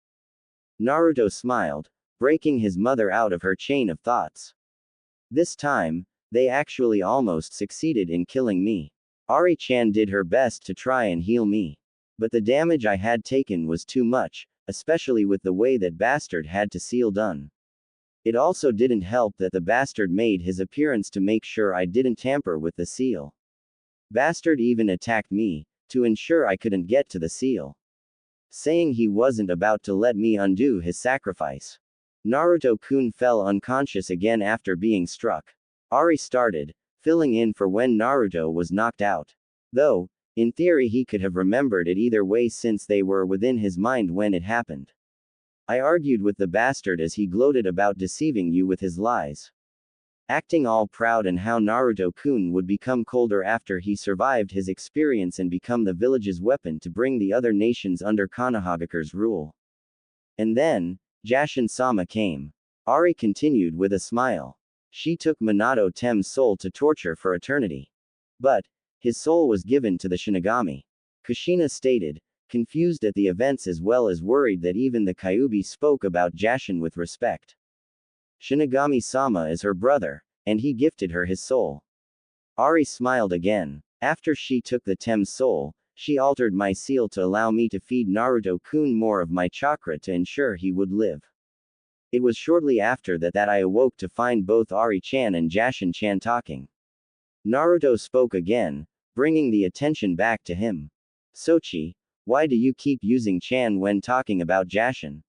Naruto smiled, breaking his mother out of her chain of thoughts. This time, they actually almost succeeded in killing me. Ari-chan did her best to try and heal me. But the damage I had taken was too much, especially with the way that bastard had to seal done. It also didn't help that the bastard made his appearance to make sure I didn't tamper with the seal. Bastard even attacked me, to ensure I couldn't get to the seal. Saying he wasn't about to let me undo his sacrifice. Naruto-kun fell unconscious again after being struck. Ari started, filling in for when Naruto was knocked out. Though, in theory he could have remembered it either way since they were within his mind when it happened. I argued with the bastard as he gloated about deceiving you with his lies. Acting all proud and how Naruto-kun would become colder after he survived his experience and become the village's weapon to bring the other nations under Konohagakure's rule. And then, Jashin-sama came. Ari continued with a smile. She took Minato Tem's soul to torture for eternity. But, his soul was given to the Shinigami. Kushina stated, confused at the events as well as worried that even the Kyuubi spoke about Jashin with respect. Shinigami-sama is her brother, and he gifted her his soul. Ari smiled again. After she took the Tem's soul, she altered my seal to allow me to feed Naruto-kun more of my chakra to ensure he would live. It was shortly after that I awoke to find both Ari-chan and Jashin-chan talking. Naruto spoke again, bringing the attention back to him. Sochi, why do you keep using Chan when talking about Jashin?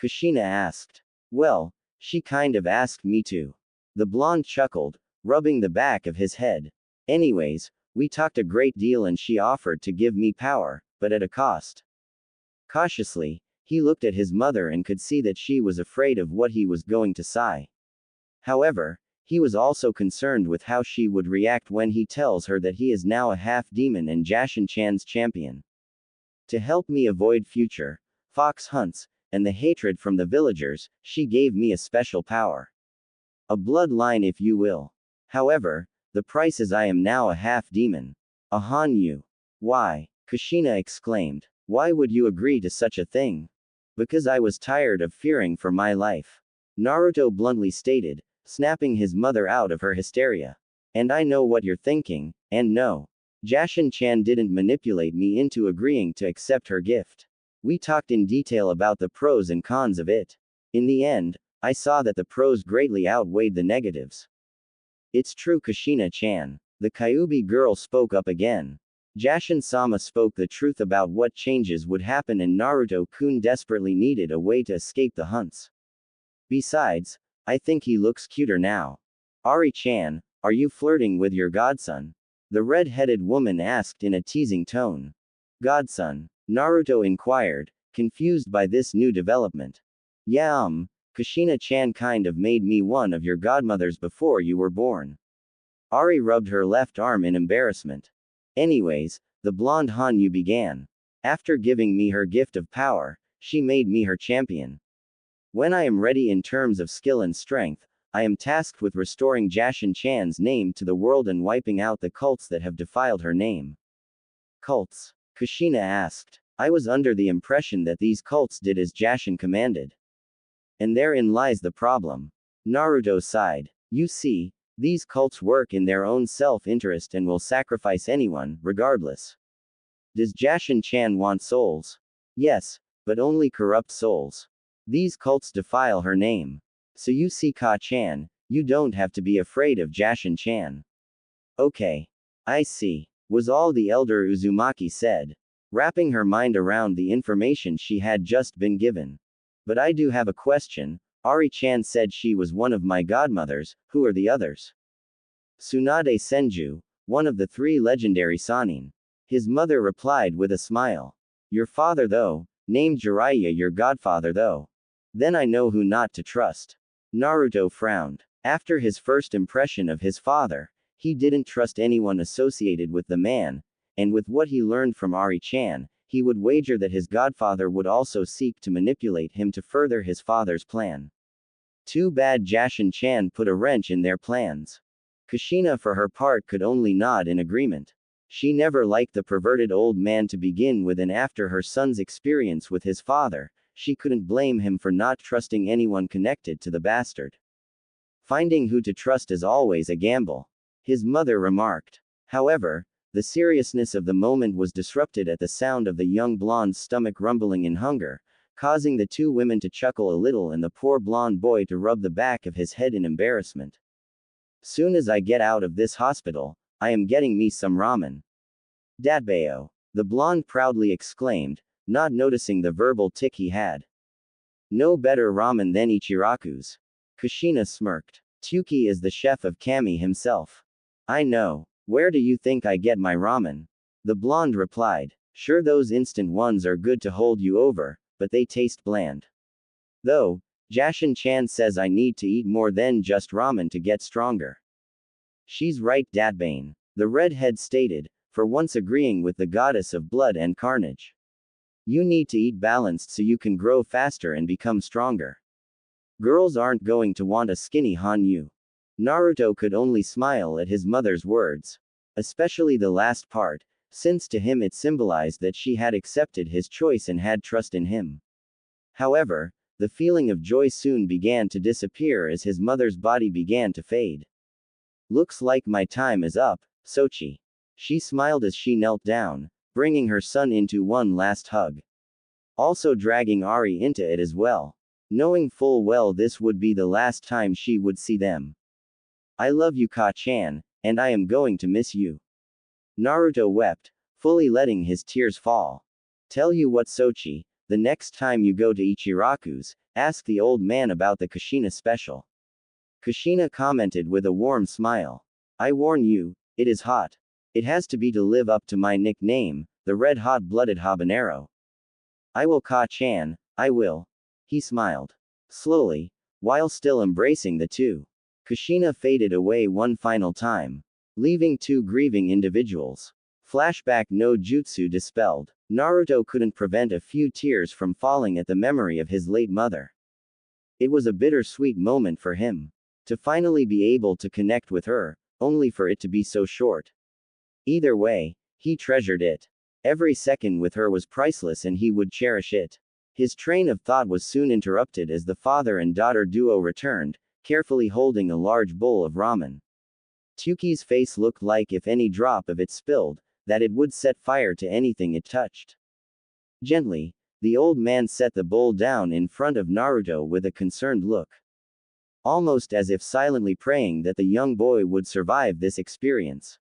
Kushina asked. Well, she kind of asked me to. The blonde chuckled, rubbing the back of his head. Anyways, we talked a great deal and she offered to give me power, but at a cost. Cautiously, he looked at his mother and could see that she was afraid of what he was going to say. However, he was also concerned with how she would react when he tells her that he is now a half-demon and Jashin-chan's champion. To help me avoid future fox hunts, and the hatred from the villagers, she gave me a special power. A bloodline if you will. However, the price is I am now a half-demon. A Hanyu. Why? Kushina exclaimed. Why would you agree to such a thing? Because I was tired of fearing for my life. Naruto bluntly stated, snapping his mother out of her hysteria. And I know what you're thinking, and no. Jashin-chan didn't manipulate me into agreeing to accept her gift. We talked in detail about the pros and cons of it. In the end, I saw that the pros greatly outweighed the negatives. It's true, Kushina-chan. The Kyuubi girl spoke up again. Jashin-sama spoke the truth about what changes would happen and Naruto-kun desperately needed a way to escape the hunts. Besides, I think he looks cuter now. Ari-chan, are you flirting with your godson? The red-headed woman asked in a teasing tone. Godson? Naruto inquired, confused by this new development. Yeah, Kushina-chan kind of made me one of your godmothers before you were born. Ari rubbed her left arm in embarrassment. Anyways, the blonde Hanyu began. After giving me her gift of power, she made me her champion. When I am ready in terms of skill and strength, I am tasked with restoring Jashin-chan's name to the world and wiping out the cults that have defiled her name. Cults? Kushina asked. I was under the impression that these cults did as Jashin commanded. And therein lies the problem. Naruto sighed. You see, these cults work in their own self-interest and will sacrifice anyone, regardless. Does Jashin-chan want souls? Yes, but only corrupt souls. These cults defile her name. So you see, Ka-chan, you don't have to be afraid of Jashin-chan. Okay. I see, was all the elder Uzumaki said, wrapping her mind around the information she had just been given. But I do have a question. Ari-chan said she was one of my godmothers, who are the others? Tsunade Senju, one of the 3 legendary Sannin. His mother replied with a smile. Your father though, named Jiraiya your godfather though. Then I know who not to trust. Naruto frowned. After his first impression of his father, he didn't trust anyone associated with the man, and with what he learned from Ari-chan, he would wager that his godfather would also seek to manipulate him to further his father's plan. Too bad Jashin-chan put a wrench in their plans. Kushina for her part could only nod in agreement. She never liked the perverted old man to begin with, and after her son's experience with his father, she couldn't blame him for not trusting anyone connected to the bastard. Finding who to trust is always a gamble, his mother remarked. However, the seriousness of the moment was disrupted at the sound of the young blonde's stomach rumbling in hunger, causing the 2 women to chuckle a little and the poor blonde boy to rub the back of his head in embarrassment. Soon as I get out of this hospital, I am getting me some ramen. Datbeo, the blonde proudly exclaimed, not noticing the verbal tick he had. No better ramen than Ichiraku's. Kushina smirked. Tsuki is the chef of Kami himself. I know. Where do you think I get my ramen? The blonde replied. Sure, those instant ones are good to hold you over, but they taste bland. Though, Jashin-chan says I need to eat more than just ramen to get stronger. She's right, Datbane. The redhead stated, for once agreeing with the goddess of blood and carnage. You need to eat balanced so you can grow faster and become stronger. Girls aren't going to want a skinny Hanyu. Naruto could only smile at his mother's words. Especially the last part, since to him it symbolized that she had accepted his choice and had trust in him. However, the feeling of joy soon began to disappear as his mother's body began to fade. Looks like my time is up, Sochi. She smiled as she knelt down, bringing her son into one last hug. Also dragging Ari into it as well. Knowing full well this would be the last time she would see them. I love you, Ka-chan, and I am going to miss you. Naruto wept, fully letting his tears fall. Tell you what, Sochi, the next time you go to Ichiraku's, ask the old man about the Kushina special. Kushina commented with a warm smile. I warn you, it is hot. It has to be to live up to my nickname, the red hot-blooded habanero. I will, Ka-chan, I will. He smiled. Slowly, while still embracing the two. Kushina faded away one final time, leaving two grieving individuals. Flashback no jutsu dispelled. Naruto couldn't prevent a few tears from falling at the memory of his late mother. It was a bittersweet moment for him. To finally be able to connect with her, only for it to be so short. Either way, he treasured it. Every second with her was priceless and he would cherish it. His train of thought was soon interrupted as the father and daughter duo returned, carefully holding a large bowl of ramen. Tuki's face looked like if any drop of it spilled, that it would set fire to anything it touched. Gently, the old man set the bowl down in front of Naruto with a concerned look. Almost as if silently praying that the young boy would survive this experience.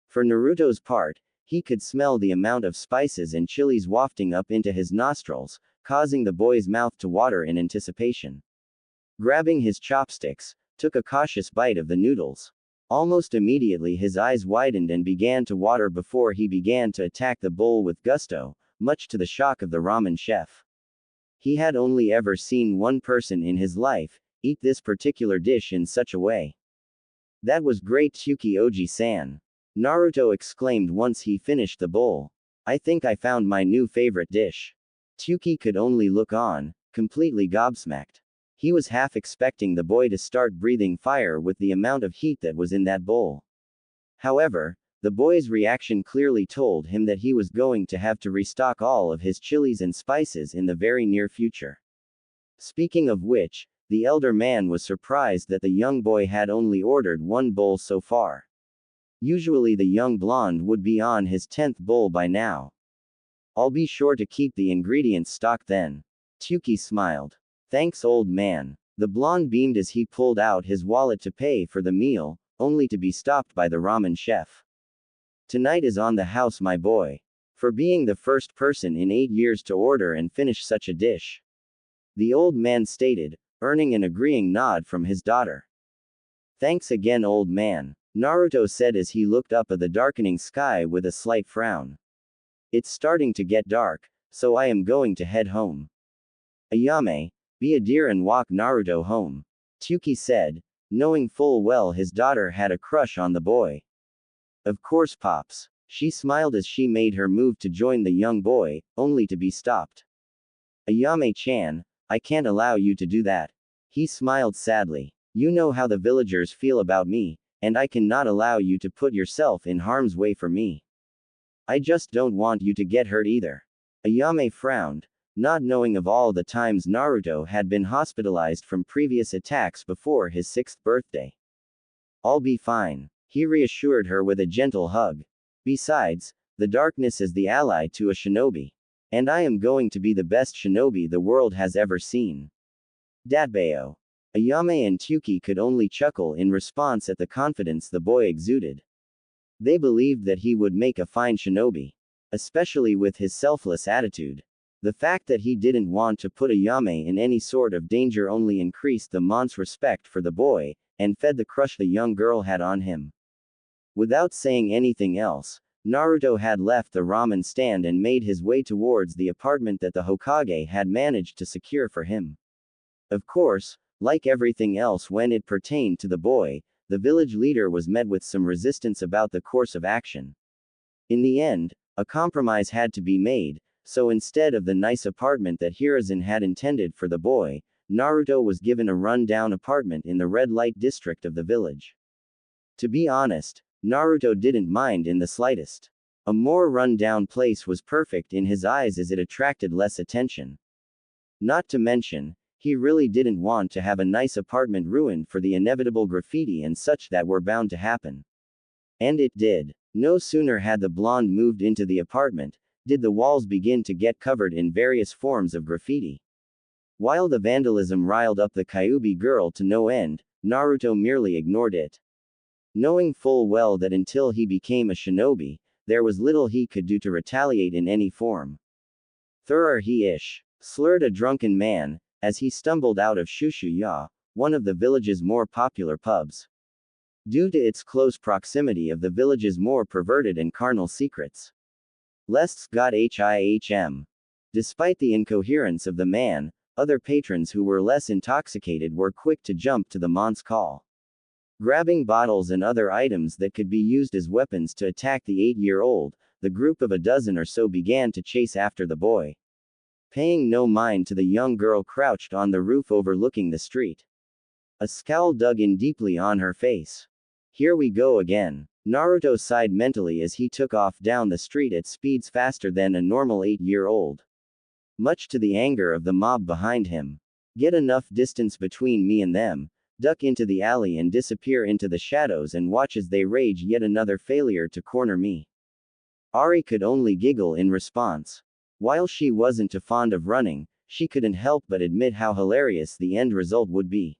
For Naruto's part, he could smell the amount of spices and chilies wafting up into his nostrils, causing the boy's mouth to water in anticipation. Grabbing his chopsticks, took a cautious bite of the noodles. Almost immediately his eyes widened and began to water before he began to attack the bowl with gusto, much to the shock of the ramen chef. He had only ever seen one person in his life eat this particular dish in such a way. That was great, Tsuki Oji-san. Naruto exclaimed once he finished the bowl. I think I found my new favorite dish. Tsuki could only look on, completely gobsmacked. He was half expecting the boy to start breathing fire with the amount of heat that was in that bowl. However, the boy's reaction clearly told him that he was going to have to restock all of his chilies and spices in the very near future. Speaking of which, the elder man was surprised that the young boy had only ordered one bowl so far. Usually the young blonde would be on his 10th bowl by now. I'll be sure to keep the ingredients stocked then. Tsuki smiled. Thanks, old man. The blonde beamed as he pulled out his wallet to pay for the meal, only to be stopped by the ramen chef. Tonight is on the house, my boy. For being the first person in 8 years to order and finish such a dish. The old man stated, earning an agreeing nod from his daughter. Thanks again, old man, Naruto said as he looked up at the darkening sky with a slight frown. It's starting to get dark, so I am going to head home. Ayame, be a dear and walk Naruto home. Tsuki said, knowing full well his daughter had a crush on the boy. Of course, Pops. She smiled as she made her move to join the young boy, only to be stopped. Ayame-chan, I can't allow you to do that. He smiled sadly. You know how the villagers feel about me, and I cannot allow you to put yourself in harm's way for me. I just don't want you to get hurt either. Ayame frowned, not knowing of all the times Naruto had been hospitalized from previous attacks before his 6th birthday. I'll be fine, he reassured her with a gentle hug. Besides, the darkness is the ally to a shinobi. And I am going to be the best shinobi the world has ever seen. Datbeo. Ayame and Tsuki could only chuckle in response at the confidence the boy exuded. They believed that he would make a fine shinobi. Especially with his selfless attitude. The fact that he didn't want to put Ayame in any sort of danger only increased the mon's respect for the boy, and fed the crush the young girl had on him. Without saying anything else, Naruto had left the ramen stand and made his way towards the apartment that the Hokage had managed to secure for him. Of course, like everything else when it pertained to the boy, the village leader was met with some resistance about the course of action. In the end, a compromise had to be made, so instead of the nice apartment that Hiruzen had intended for the boy, Naruto was given a run-down apartment in the red light district of the village. To be honest, Naruto didn't mind in the slightest. A more run-down place was perfect in his eyes as it attracted less attention. Not to mention, he really didn't want to have a nice apartment ruined for the inevitable graffiti and such that were bound to happen. And it did. No sooner had the blonde moved into the apartment, did the walls begin to get covered in various forms of graffiti. While the vandalism riled up the Kyuubi girl to no end, Naruto merely ignored it. Knowing full well that until he became a shinobi, there was little he could do to retaliate in any form. "Thur he-ish," slurred a drunken man, as he stumbled out of Shushuya, one of the village's more popular pubs. Due to its close proximity of the village's more perverted and carnal secrets. Lests got him. Despite the incoherence of the man, other patrons who were less intoxicated were quick to jump to the man's call. Grabbing bottles and other items that could be used as weapons to attack the 8-year-old, the group of a dozen or so began to chase after the boy. Paying no mind to the young girl crouched on the roof overlooking the street. A scowl dug in deeply on her face. Here we go again. Naruto sighed mentally as he took off down the street at speeds faster than a normal 8-year-old. Much to the anger of the mob behind him. Get enough distance between me and them, duck into the alley and disappear into the shadows and watch as they rage yet another failure to corner me. Ari could only giggle in response. While she wasn't too fond of running, she couldn't help but admit how hilarious the end result would be.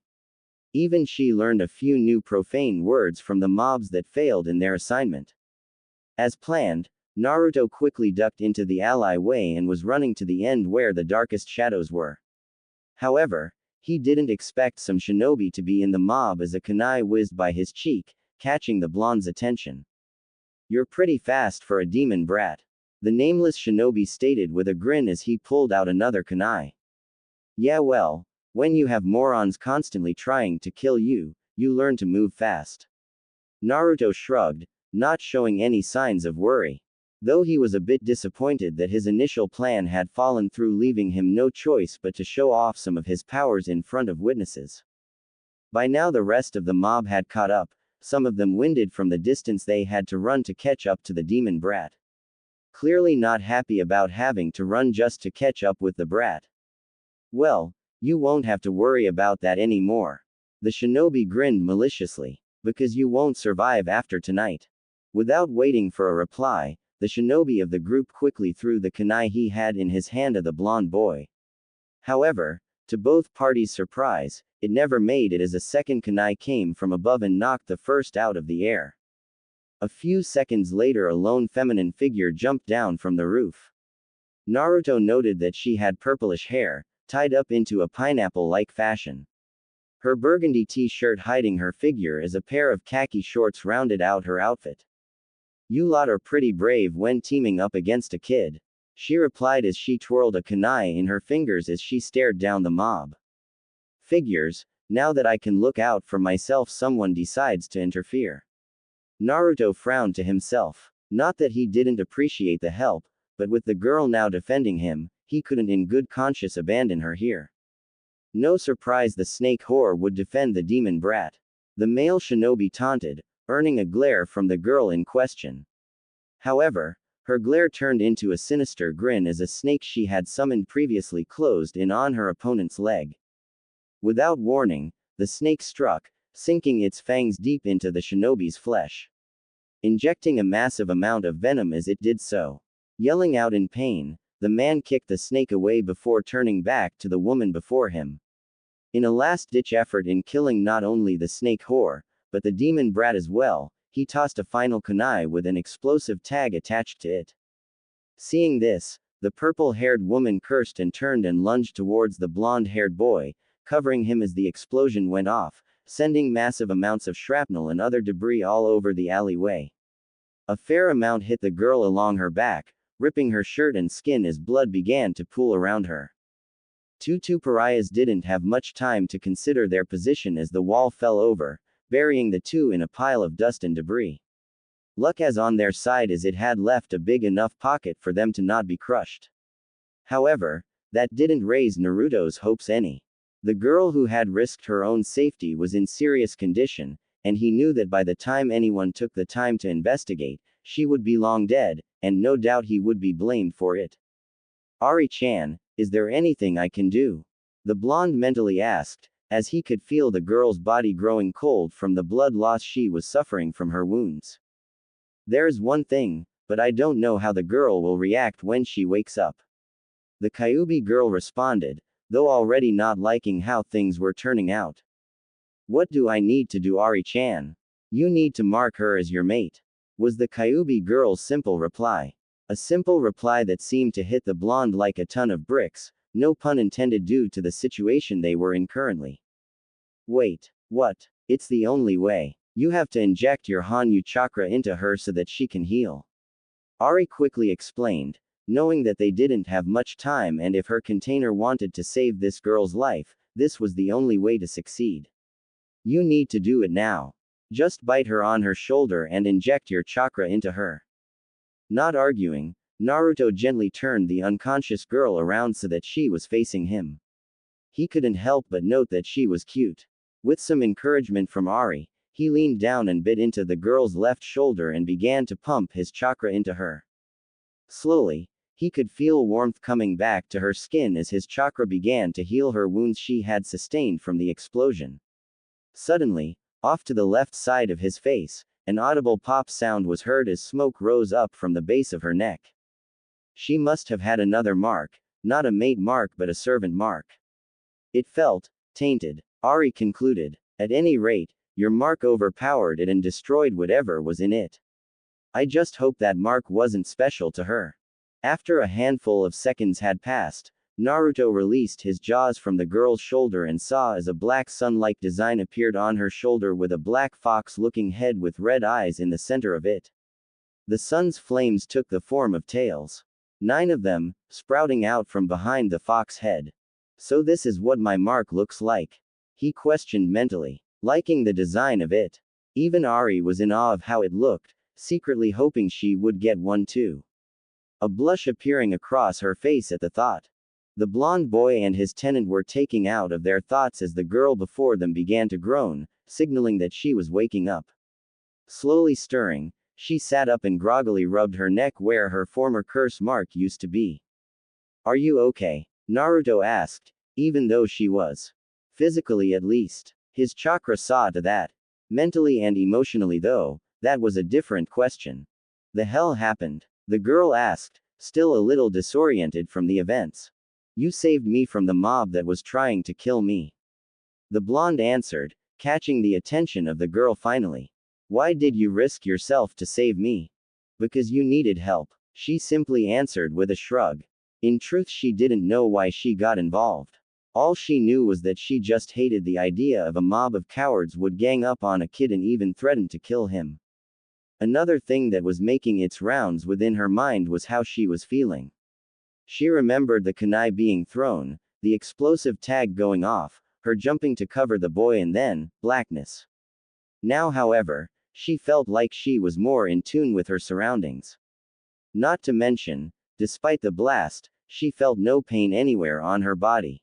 Even she learned a few new profane words from the mobs that failed in their assignment. As planned, Naruto quickly ducked into the alleyway and was running to the end where the darkest shadows were. However, he didn't expect some shinobi to be in the mob as a kunai whizzed by his cheek, catching the blonde's attention. "You're pretty fast for a demon brat," the nameless shinobi stated with a grin as he pulled out another kunai. "Yeah, well, when you have morons constantly trying to kill you, you learn to move fast." Naruto shrugged, not showing any signs of worry. Though he was a bit disappointed that his initial plan had fallen through, leaving him no choice but to show off some of his powers in front of witnesses. By now the rest of the mob had caught up, some of them winded from the distance they had to run to catch up to the demon brat. Clearly not happy about having to run just to catch up with the brat. "Well, you won't have to worry about that anymore." The shinobi grinned maliciously. "Because you won't survive after tonight." Without waiting for a reply, the shinobi of the group quickly threw the kunai he had in his hand at the blonde boy. However, to both parties' surprise, it never made it as a second kunai came from above and knocked the first out of the air. A few seconds later a lone feminine figure jumped down from the roof. Naruto noted that she had purplish hair, tied up into a pineapple-like fashion. Her burgundy t-shirt hiding her figure as a pair of khaki shorts rounded out her outfit. "You lot are pretty brave when teaming up against a kid," she replied as she twirled a kunai in her fingers as she stared down the mob. "Figures, now that I can look out for myself someone decides to interfere." Naruto frowned to himself. Not that he didn't appreciate the help, but with the girl now defending him, he couldn't in good conscience abandon her here. No surprise the snake whore would defend the demon brat. The male shinobi taunted, earning a glare from the girl in question. However, her glare turned into a sinister grin as a snake she had summoned previously closed in on her opponent's leg. Without warning, the snake struck, sinking its fangs deep into the shinobi's flesh, injecting a massive amount of venom as it did so. Yelling out in pain, the man kicked the snake away before turning back to the woman before him. In a last-ditch effort in killing not only the snake whore, but the demon brat as well, he tossed a final kunai with an explosive tag attached to it. Seeing this, the purple-haired woman cursed and turned and lunged towards the blonde-haired boy, covering him as the explosion went off, sending massive amounts of shrapnel and other debris all over the alleyway. A fair amount hit the girl along her back, ripping her shirt and skin as blood began to pool around her. Two pariahs didn't have much time to consider their position as the wall fell over, burying the two in a pile of dust and debris. Luck as on their side as it had left a big enough pocket for them to not be crushed. However, that didn't raise Naruto's hopes any. The girl who had risked her own safety was in serious condition, and he knew that by the time anyone took the time to investigate, she would be long dead, and no doubt he would be blamed for it. Ari-chan, is there anything I can do? The blonde mentally asked, as he could feel the girl's body growing cold from the blood loss she was suffering from her wounds. There's one thing, but I don't know how the girl will react when she wakes up. The Kyuubi girl responded, though already not liking how things were turning out. What do I need to do, Ari-chan? You need to mark her as your mate, was the Kyuubi girl's simple reply. A simple reply that seemed to hit the blonde like a ton of bricks, no pun intended due to the situation they were in currently. Wait, what? It's the only way. You have to inject your Hanyu chakra into her so that she can heal. Ari quickly explained, knowing that they didn't have much time and if her container wanted to save this girl's life, this was the only way to succeed. You need to do it now. Just bite her on her shoulder and inject your chakra into her. Not arguing, Naruto gently turned the unconscious girl around so that she was facing him. He couldn't help but note that she was cute. With some encouragement from Ari, he leaned down and bit into the girl's left shoulder and began to pump his chakra into her. Slowly, he could feel warmth coming back to her skin as his chakra began to heal her wounds she had sustained from the explosion. Suddenly, off to the left side of his face, an audible pop sound was heard as smoke rose up from the base of her neck. She must have had another mark, not a mate mark but a servant mark. It felt tainted, Ari concluded. At any rate, your mark overpowered it and destroyed whatever was in it. I just hope that mark wasn't special to her. After a handful of seconds had passed, Naruto released his jaws from the girl's shoulder and saw as a black sun-like design appeared on her shoulder with a black fox-looking head with red eyes in the center of it. The sun's flames took the form of tails. 9 of them, sprouting out from behind the fox head. So this is what my mark looks like? He questioned mentally, liking the design of it. Even Ari was in awe of how it looked, secretly hoping she would get one too. A blush appearing across her face at the thought. The blonde boy and his tenant were taking out of their thoughts as the girl before them began to groan, signaling that she was waking up. Slowly stirring, she sat up and groggily rubbed her neck where her former curse mark used to be. Are you okay? Naruto asked, even though she was. Physically at least. His chakra saw to that. Mentally and emotionally though, that was a different question. The hell happened? The girl asked, still a little disoriented from the events. You saved me from the mob that was trying to kill me. The blonde answered, catching the attention of the girl finally. Why did you risk yourself to save me? Because you needed help, she simply answered with a shrug. In truth, she didn't know why she got involved. All she knew was that she just hated the idea of a mob of cowards would gang up on a kid and even threaten to kill him. Another thing that was making its rounds within her mind was how she was feeling. She remembered the kunai being thrown, the explosive tag going off, her jumping to cover the boy and then, blackness. Now however, she felt like she was more in tune with her surroundings. Not to mention, despite the blast, she felt no pain anywhere on her body.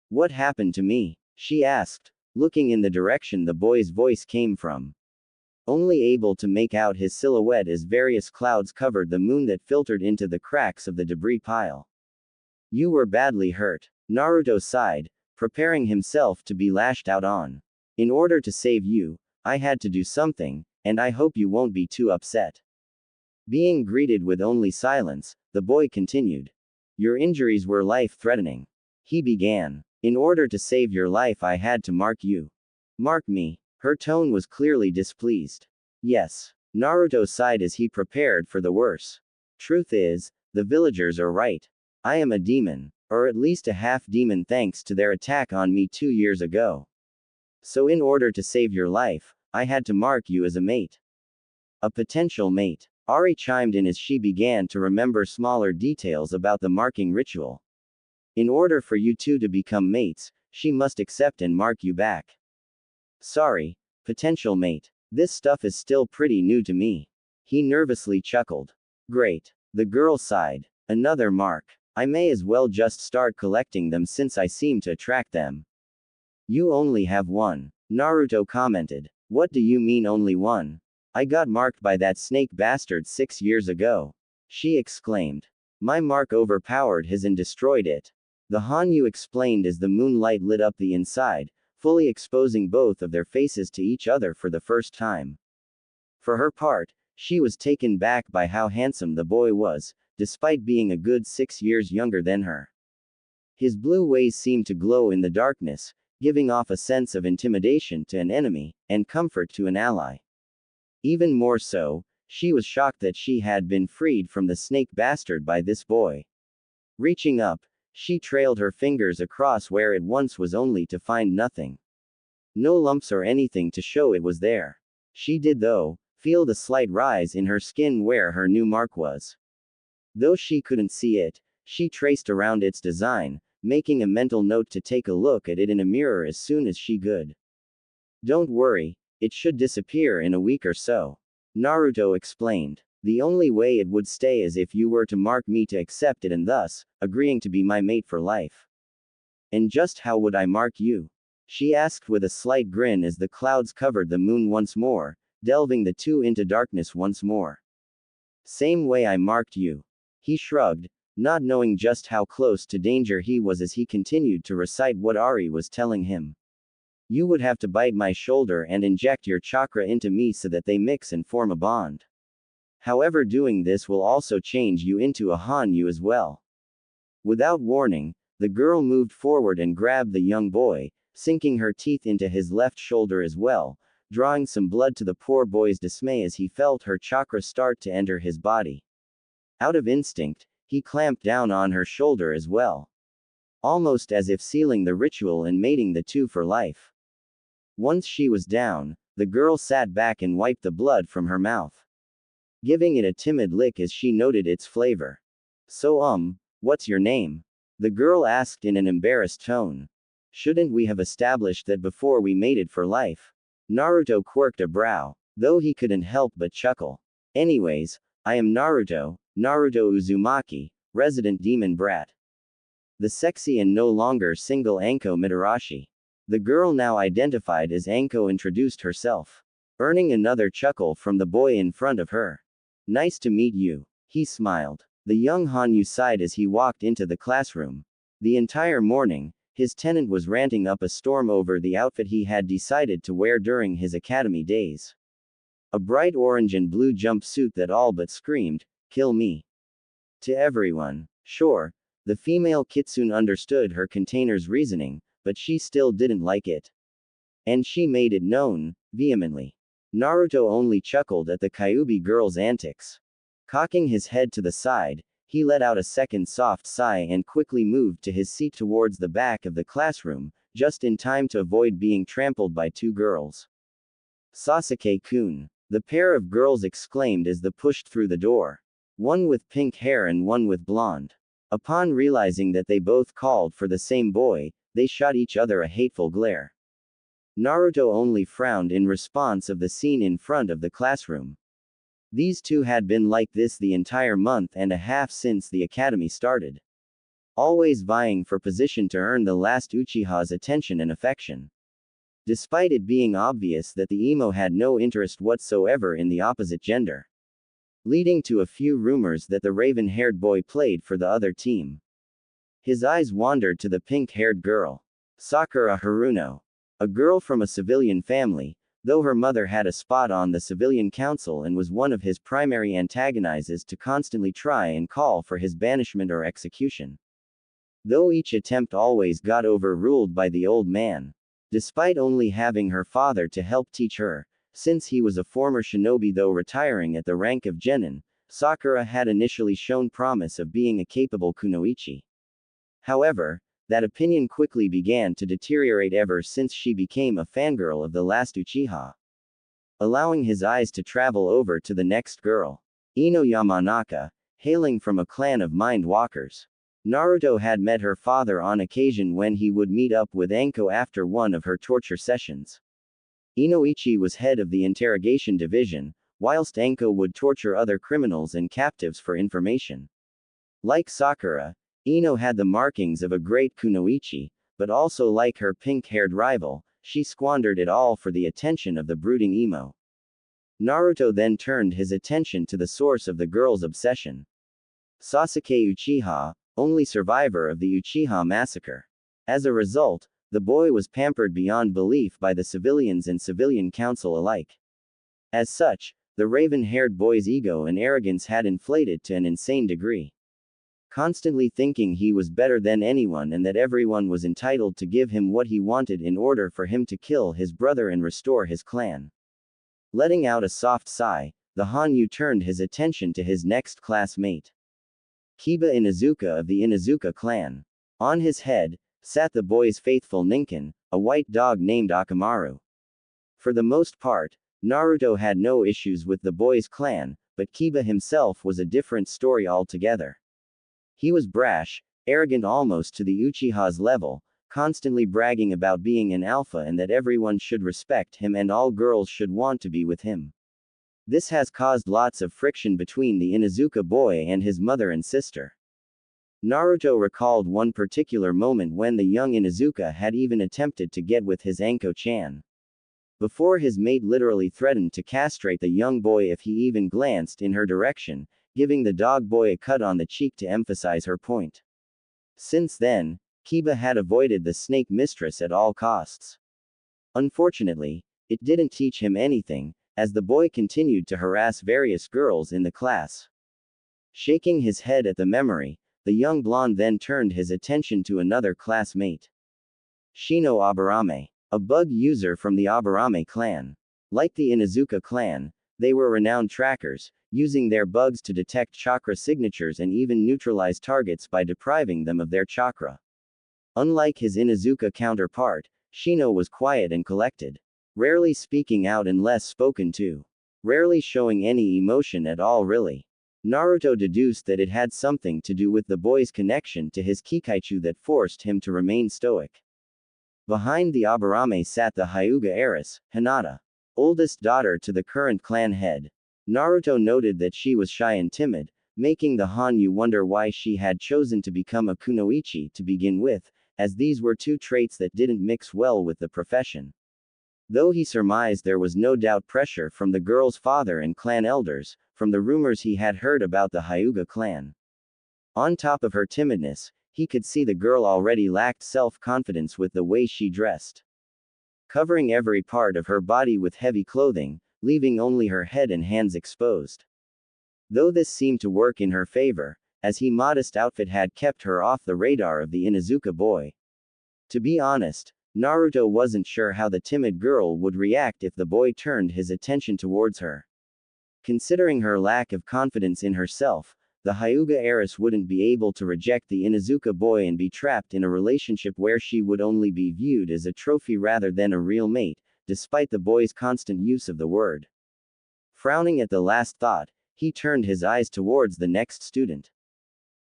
What happened to me? She asked, looking in the direction the boy's voice came from. Only able to make out his silhouette as various clouds covered the moon that filtered into the cracks of the debris pile. You were badly hurt. Naruto sighed, preparing himself to be lashed out on. In order to save you, I had to do something, and I hope you won't be too upset. Being greeted with only silence, the boy continued. Your injuries were life-threatening. He began. In order to save your life I had to mark you. Mark me. Her tone was clearly displeased. Yes. Naruto sighed as he prepared for the worse. Truth is, the villagers are right. I am a demon, or at least a half-demon thanks to their attack on me 2 years ago. So in order to save your life, I had to mark you as a mate. A potential mate. Ari chimed in as she began to remember smaller details about the marking ritual. In order for you two to become mates, she must accept and mark you back. Sorry, potential mate. This stuff is still pretty new to me. He nervously chuckled. Great. The girl sighed. Another mark. I may as well just start collecting them since I seem to attract them. You only have one, Naruto commented. What do you mean only one? I got marked by that snake bastard 6 years ago. She exclaimed. My mark overpowered his and destroyed it. The Hanyu explained as the moonlight lit up the inside, fully exposing both of their faces to each other for the first time. For her part, she was taken back by how handsome the boy was, despite being a good 6 years younger than her. His blue eyes seemed to glow in the darkness, giving off a sense of intimidation to an enemy, and comfort to an ally. Even more so, she was shocked that she had been freed from the snake bastard by this boy. Reaching up, she trailed her fingers across where it once was only to find nothing. No lumps or anything to show it was there. She did, though, feel the slight rise in her skin where her new mark was. Though she couldn't see it, she traced around its design, making a mental note to take a look at it in a mirror as soon as she could. Don't worry, it should disappear in a week or so. Naruto explained. The only way it would stay is if you were to mark me to accept it and thus, agreeing to be my mate for life. And just how would I mark you? She asked with a slight grin as the clouds covered the moon once more, delving the two into darkness once more. Same way I marked you. He shrugged, not knowing just how close to danger he was as he continued to recite what Ari was telling him. You would have to bite my shoulder and inject your chakra into me so that they mix and form a bond. However, doing this will also change you into a Hanyu as well. Without warning, the girl moved forward and grabbed the young boy, sinking her teeth into his left shoulder as well, drawing some blood to the poor boy's dismay as he felt her chakra start to enter his body. Out of instinct, he clamped down on her shoulder as well. Almost as if sealing the ritual and mating the two for life. Once she was down, the girl sat back and wiped the blood from her mouth, giving it a timid lick as she noted its flavor. So what's your name? The girl asked in an embarrassed tone. Shouldn't we have established that before we mated for life? Naruto quirked a brow, though he couldn't help but chuckle. Anyways, I am Naruto, Naruto Uzumaki, resident demon brat. The sexy and no longer single Anko Mitarashi. The girl now identified as Anko introduced herself, earning another chuckle from the boy in front of her. Nice to meet you. He smiled. The young Hanyu sighed as he walked into the classroom. The entire morning, his tenant was ranting up a storm over the outfit he had decided to wear during his academy days. A bright orange and blue jumpsuit that all but screamed, "Kill me." To everyone. Sure, the female kitsune understood her container's reasoning, but she still didn't like it. And she made it known, vehemently. Naruto only chuckled at the Kyuubi girl's antics. Cocking his head to the side, he let out a second soft sigh and quickly moved to his seat towards the back of the classroom, just in time to avoid being trampled by two girls. Sasuke-kun. The pair of girls exclaimed as they pushed through the door. One with pink hair and one with blonde. Upon realizing that they both called for the same boy, they shot each other a hateful glare. Naruto only frowned in response of the scene in front of the classroom. These two had been like this the entire month and a half since the academy started. Always vying for position to earn the last Uchiha's attention and affection. Despite it being obvious that the emo had no interest whatsoever in the opposite gender. Leading to a few rumors that the raven-haired boy played for the other team. His eyes wandered to the pink-haired girl. Sakura Haruno. A girl from a civilian family, though her mother had a spot on the civilian council and was one of his primary antagonizers to constantly try and call for his banishment or execution. Though each attempt always got overruled by the old man. Despite only having her father to help teach her, since he was a former shinobi though retiring at the rank of genin, Sakura had initially shown promise of being a capable kunoichi. However, that opinion quickly began to deteriorate ever since she became a fangirl of the last Uchiha. Allowing his eyes to travel over to the next girl. Ino Yamanaka, hailing from a clan of mind walkers. Naruto had met her father on occasion when he would meet up with Anko after one of her torture sessions. Inoichi was head of the interrogation division, whilst Anko would torture other criminals and captives for information. Like Sakura, Ino had the markings of a great kunoichi, but also like her pink-haired rival, she squandered it all for the attention of the brooding emo. Naruto then turned his attention to the source of the girl's obsession. Sasuke Uchiha, only survivor of the Uchiha massacre. As a result, the boy was pampered beyond belief by the civilians and civilian council alike. As such, the raven-haired boy's ego and arrogance had inflated to an insane degree. Constantly thinking he was better than anyone and that everyone was entitled to give him what he wanted in order for him to kill his brother and restore his clan. Letting out a soft sigh, the Hanyu turned his attention to his next classmate. Kiba Inuzuka of the Inuzuka clan. On his head, sat the boy's faithful Ninken, a white dog named Akamaru. For the most part, Naruto had no issues with the boy's clan, but Kiba himself was a different story altogether. He was brash, arrogant almost to the Uchiha's level, constantly bragging about being an alpha and that everyone should respect him and all girls should want to be with him. This has caused lots of friction between the Inuzuka boy and his mother and sister. Naruto recalled one particular moment when the young Inuzuka had even attempted to get with his Anko-chan. Before his mate literally threatened to castrate the young boy if he even glanced in her direction, giving the dog boy a cut on the cheek to emphasize her point. Since then, Kiba had avoided the snake mistress at all costs. Unfortunately, it didn't teach him anything, as the boy continued to harass various girls in the class. Shaking his head at the memory, the young blonde then turned his attention to another classmate. Shino Aburame, a bug user from the Aburame clan. Like the Inuzuka clan, they were renowned trackers, using their bugs to detect chakra signatures and even neutralize targets by depriving them of their chakra. Unlike his Inuzuka counterpart, Shino was quiet and collected, rarely speaking out unless spoken to, rarely showing any emotion at all really. Naruto deduced that it had something to do with the boy's connection to his Kikaichu that forced him to remain stoic. Behind the Aburame sat the Hyuga heiress, Hinata, oldest daughter to the current clan head. Naruto noted that she was shy and timid, making the Hanyu wonder why she had chosen to become a kunoichi to begin with, as these were two traits that didn't mix well with the profession. Though he surmised there was no doubt pressure from the girl's father and clan elders, from the rumors he had heard about the Hyuga clan. On top of her timidness, he could see the girl already lacked self-confidence with the way she dressed. Covering every part of her body with heavy clothing, leaving only her head and hands exposed. Though this seemed to work in her favor, as his modest outfit had kept her off the radar of the Inuzuka boy. To be honest, Naruto wasn't sure how the timid girl would react if the boy turned his attention towards her. Considering her lack of confidence in herself, the Hyuga heiress wouldn't be able to reject the Inuzuka boy and be trapped in a relationship where she would only be viewed as a trophy rather than a real mate, despite the boy's constant use of the word. Frowning at the last thought, he turned his eyes towards the next student.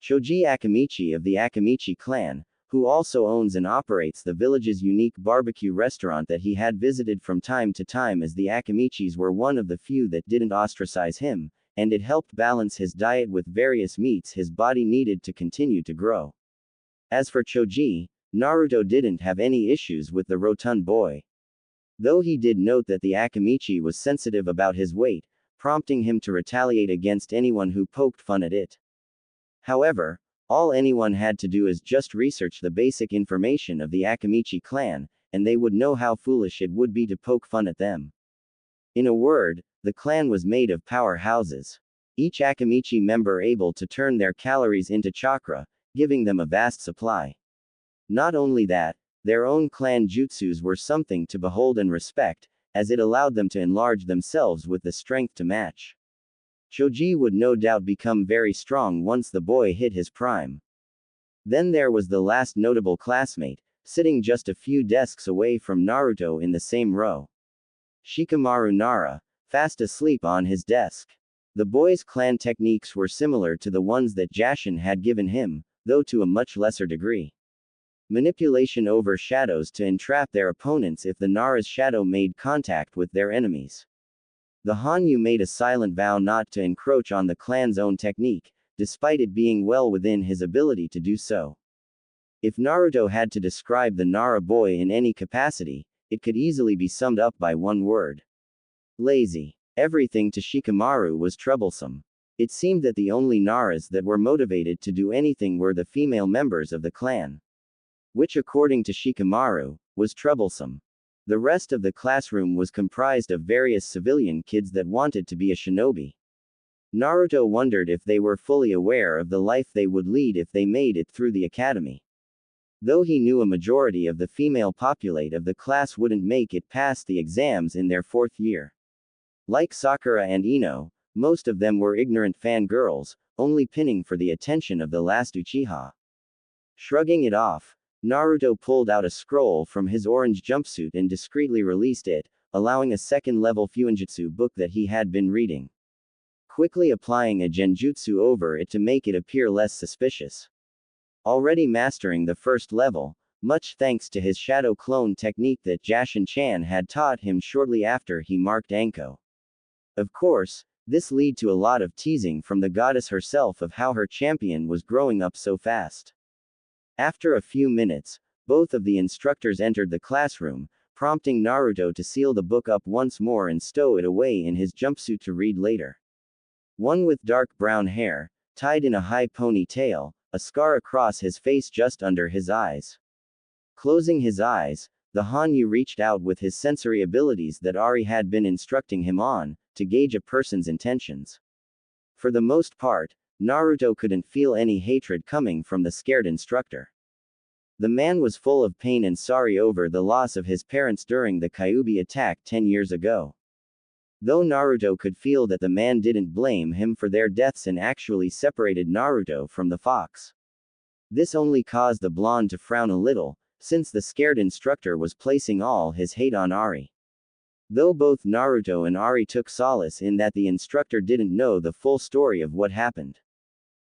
Choji Akamichi of the Akamichi clan, who also owns and operates the village's unique barbecue restaurant that he had visited from time to time, as the Akamichis were one of the few that didn't ostracize him, and it helped balance his diet with various meats his body needed to continue to grow. As for Choji, Naruto didn't have any issues with the rotund boy. Though he did note that the Akamichi was sensitive about his weight, prompting him to retaliate against anyone who poked fun at it. However, all anyone had to do is just research the basic information of the Akamichi clan, and they would know how foolish it would be to poke fun at them. In a word, the clan was made of powerhouses. Each Akamichi member able to turn their calories into chakra, giving them a vast supply. Not only that, their own clan jutsus were something to behold and respect, as it allowed them to enlarge themselves with the strength to match. Choji would no doubt become very strong once the boy hit his prime. Then there was the last notable classmate, sitting just a few desks away from Naruto in the same row. Shikamaru Nara, fast asleep on his desk. The boy's clan techniques were similar to the ones that Jashin had given him, though to a much lesser degree. Manipulation over shadows to entrap their opponents if the Nara's shadow made contact with their enemies. The Hanyu made a silent vow not to encroach on the clan's own technique, despite it being well within his ability to do so. If Naruto had to describe the Nara boy in any capacity, it could easily be summed up by one word. Lazy. Everything to Shikamaru was troublesome. It seemed that the only Naras that were motivated to do anything were the female members of the clan. Which, according to Shikamaru, was troublesome. The rest of the classroom was comprised of various civilian kids that wanted to be a shinobi. Naruto wondered if they were fully aware of the life they would lead if they made it through the academy. Though he knew a majority of the female populate of the class wouldn't make it past the exams in their 4th year. Like Sakura and Ino, most of them were ignorant fangirls, only pinning for the attention of the last Uchiha. Shrugging it off, Naruto pulled out a scroll from his orange jumpsuit and discreetly released it, allowing a second-level Fuinjutsu book that he had been reading. Quickly applying a genjutsu over it to make it appear less suspicious. Already mastering the 1st level, much thanks to his shadow clone technique that Jashin-chan had taught him shortly after he marked Anko. Of course, this led to a lot of teasing from the goddess herself of how her champion was growing up so fast. After a few minutes, both of the instructors entered the classroom, prompting Naruto to seal the book up once more and stow it away in his jumpsuit to read later. One with dark brown hair, tied in a high ponytail, a scar across his face just under his eyes. Closing his eyes, the Hanyu reached out with his sensory abilities that Ari had been instructing him on, to gauge a person's intentions. For the most part, Naruto couldn't feel any hatred coming from the scared instructor. The man was full of pain and sorry over the loss of his parents during the Kyuubi attack 10 years ago. Though Naruto could feel that the man didn't blame him for their deaths and actually separated Naruto from the fox. This only caused the blonde to frown a little, since the scared instructor was placing all his hate on Ari. Though both Naruto and Ari took solace in that the instructor didn't know the full story of what happened.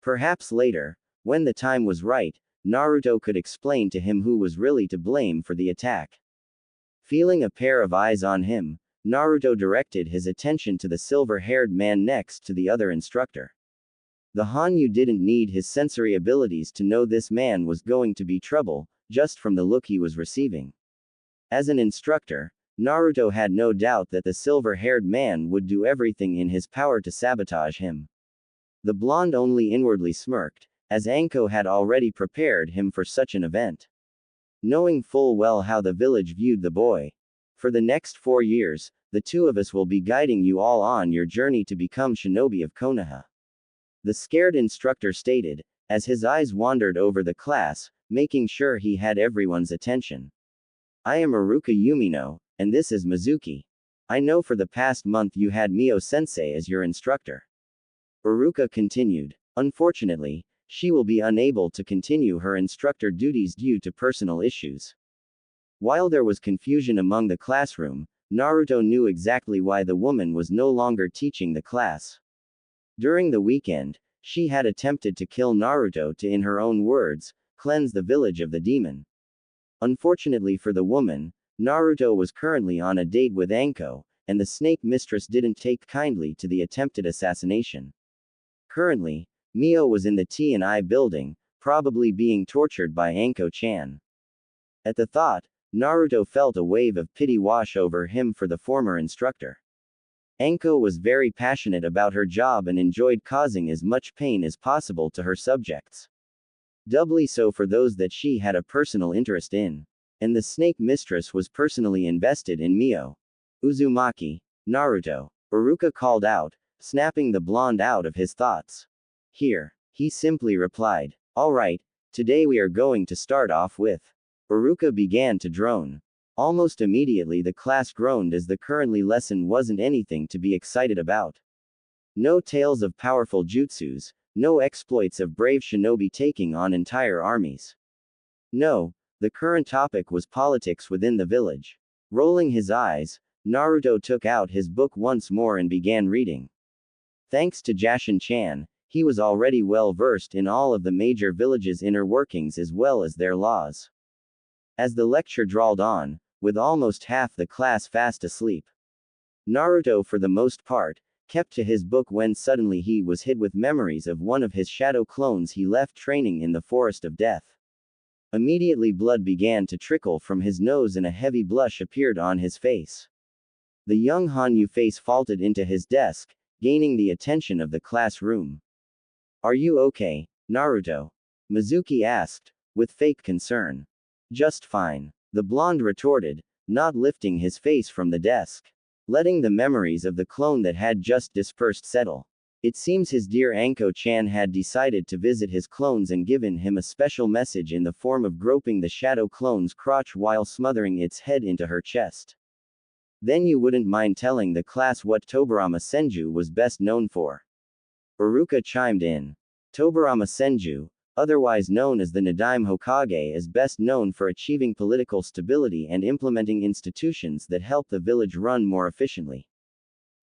Perhaps later, when the time was right, Naruto could explain to him who was really to blame for the attack. Feeling a pair of eyes on him, Naruto directed his attention to the silver-haired man next to the other instructor. The Hanyu didn't need his sensory abilities to know this man was going to be trouble, just from the look he was receiving. As an instructor, Naruto had no doubt that the silver-haired man would do everything in his power to sabotage him. The blonde only inwardly smirked, as Anko had already prepared him for such an event. Knowing full well how the village viewed the boy. For the next 4 years, the two of us will be guiding you all on your journey to become shinobi of Konoha. The scared instructor stated, as his eyes wandered over the class, making sure he had everyone's attention. I am Iruka Yumino, and this is Mizuki. I know for the past month you had Mio-sensei as your instructor. Iruka continued. Unfortunately, she will be unable to continue her instructor duties due to personal issues. While there was confusion among the classroom, Naruto knew exactly why the woman was no longer teaching the class. During the weekend, she had attempted to kill Naruto to, in her own words, cleanse the village of the demon. Unfortunately for the woman, Naruto was currently on a date with Anko, and the snake mistress didn't take kindly to the attempted assassination. Currently, Mio was in the T&I building, probably being tortured by Anko-chan. At the thought, Naruto felt a wave of pity wash over him for the former instructor. Anko was very passionate about her job and enjoyed causing as much pain as possible to her subjects. Doubly so for those that she had a personal interest in. And the snake mistress was personally invested in Mio. Uzumaki. Naruto. Iruka called out, snapping the blonde out of his thoughts. Here. He simply replied. Alright, today we are going to start off with. Iruka began to drone. Almost immediately the class groaned as the currently lesson wasn't anything to be excited about. No tales of powerful jutsus, no exploits of brave shinobi taking on entire armies. No, the current topic was politics within the village. Rolling his eyes, Naruto took out his book once more and began reading. Thanks to Jashin-chan, he was already well versed in all of the major villages' inner workings as well as their laws. As the lecture drawled on, with almost half the class fast asleep, Naruto for the most part kept to his book when suddenly he was hit with memories of one of his shadow clones he left training in the Forest of Death. Immediately blood began to trickle from his nose and a heavy blush appeared on his face. The young Hanyu face vaulted into his desk, gaining the attention of the classroom. "Are you okay, Naruto?" Mizuki asked, with fake concern. "Just fine," the blonde retorted, not lifting his face from the desk. Letting the memories of the clone that had just dispersed settle. It seems his dear Anko-chan had decided to visit his clones and given him a special message in the form of groping the shadow clone's crotch while smothering its head into her chest. "Then you wouldn't mind telling the class what Tobirama Senju was best known for?" Iruka chimed in. Tobirama Senju, otherwise known as the Nadaime Hokage, is best known for achieving political stability and implementing institutions that help the village run more efficiently.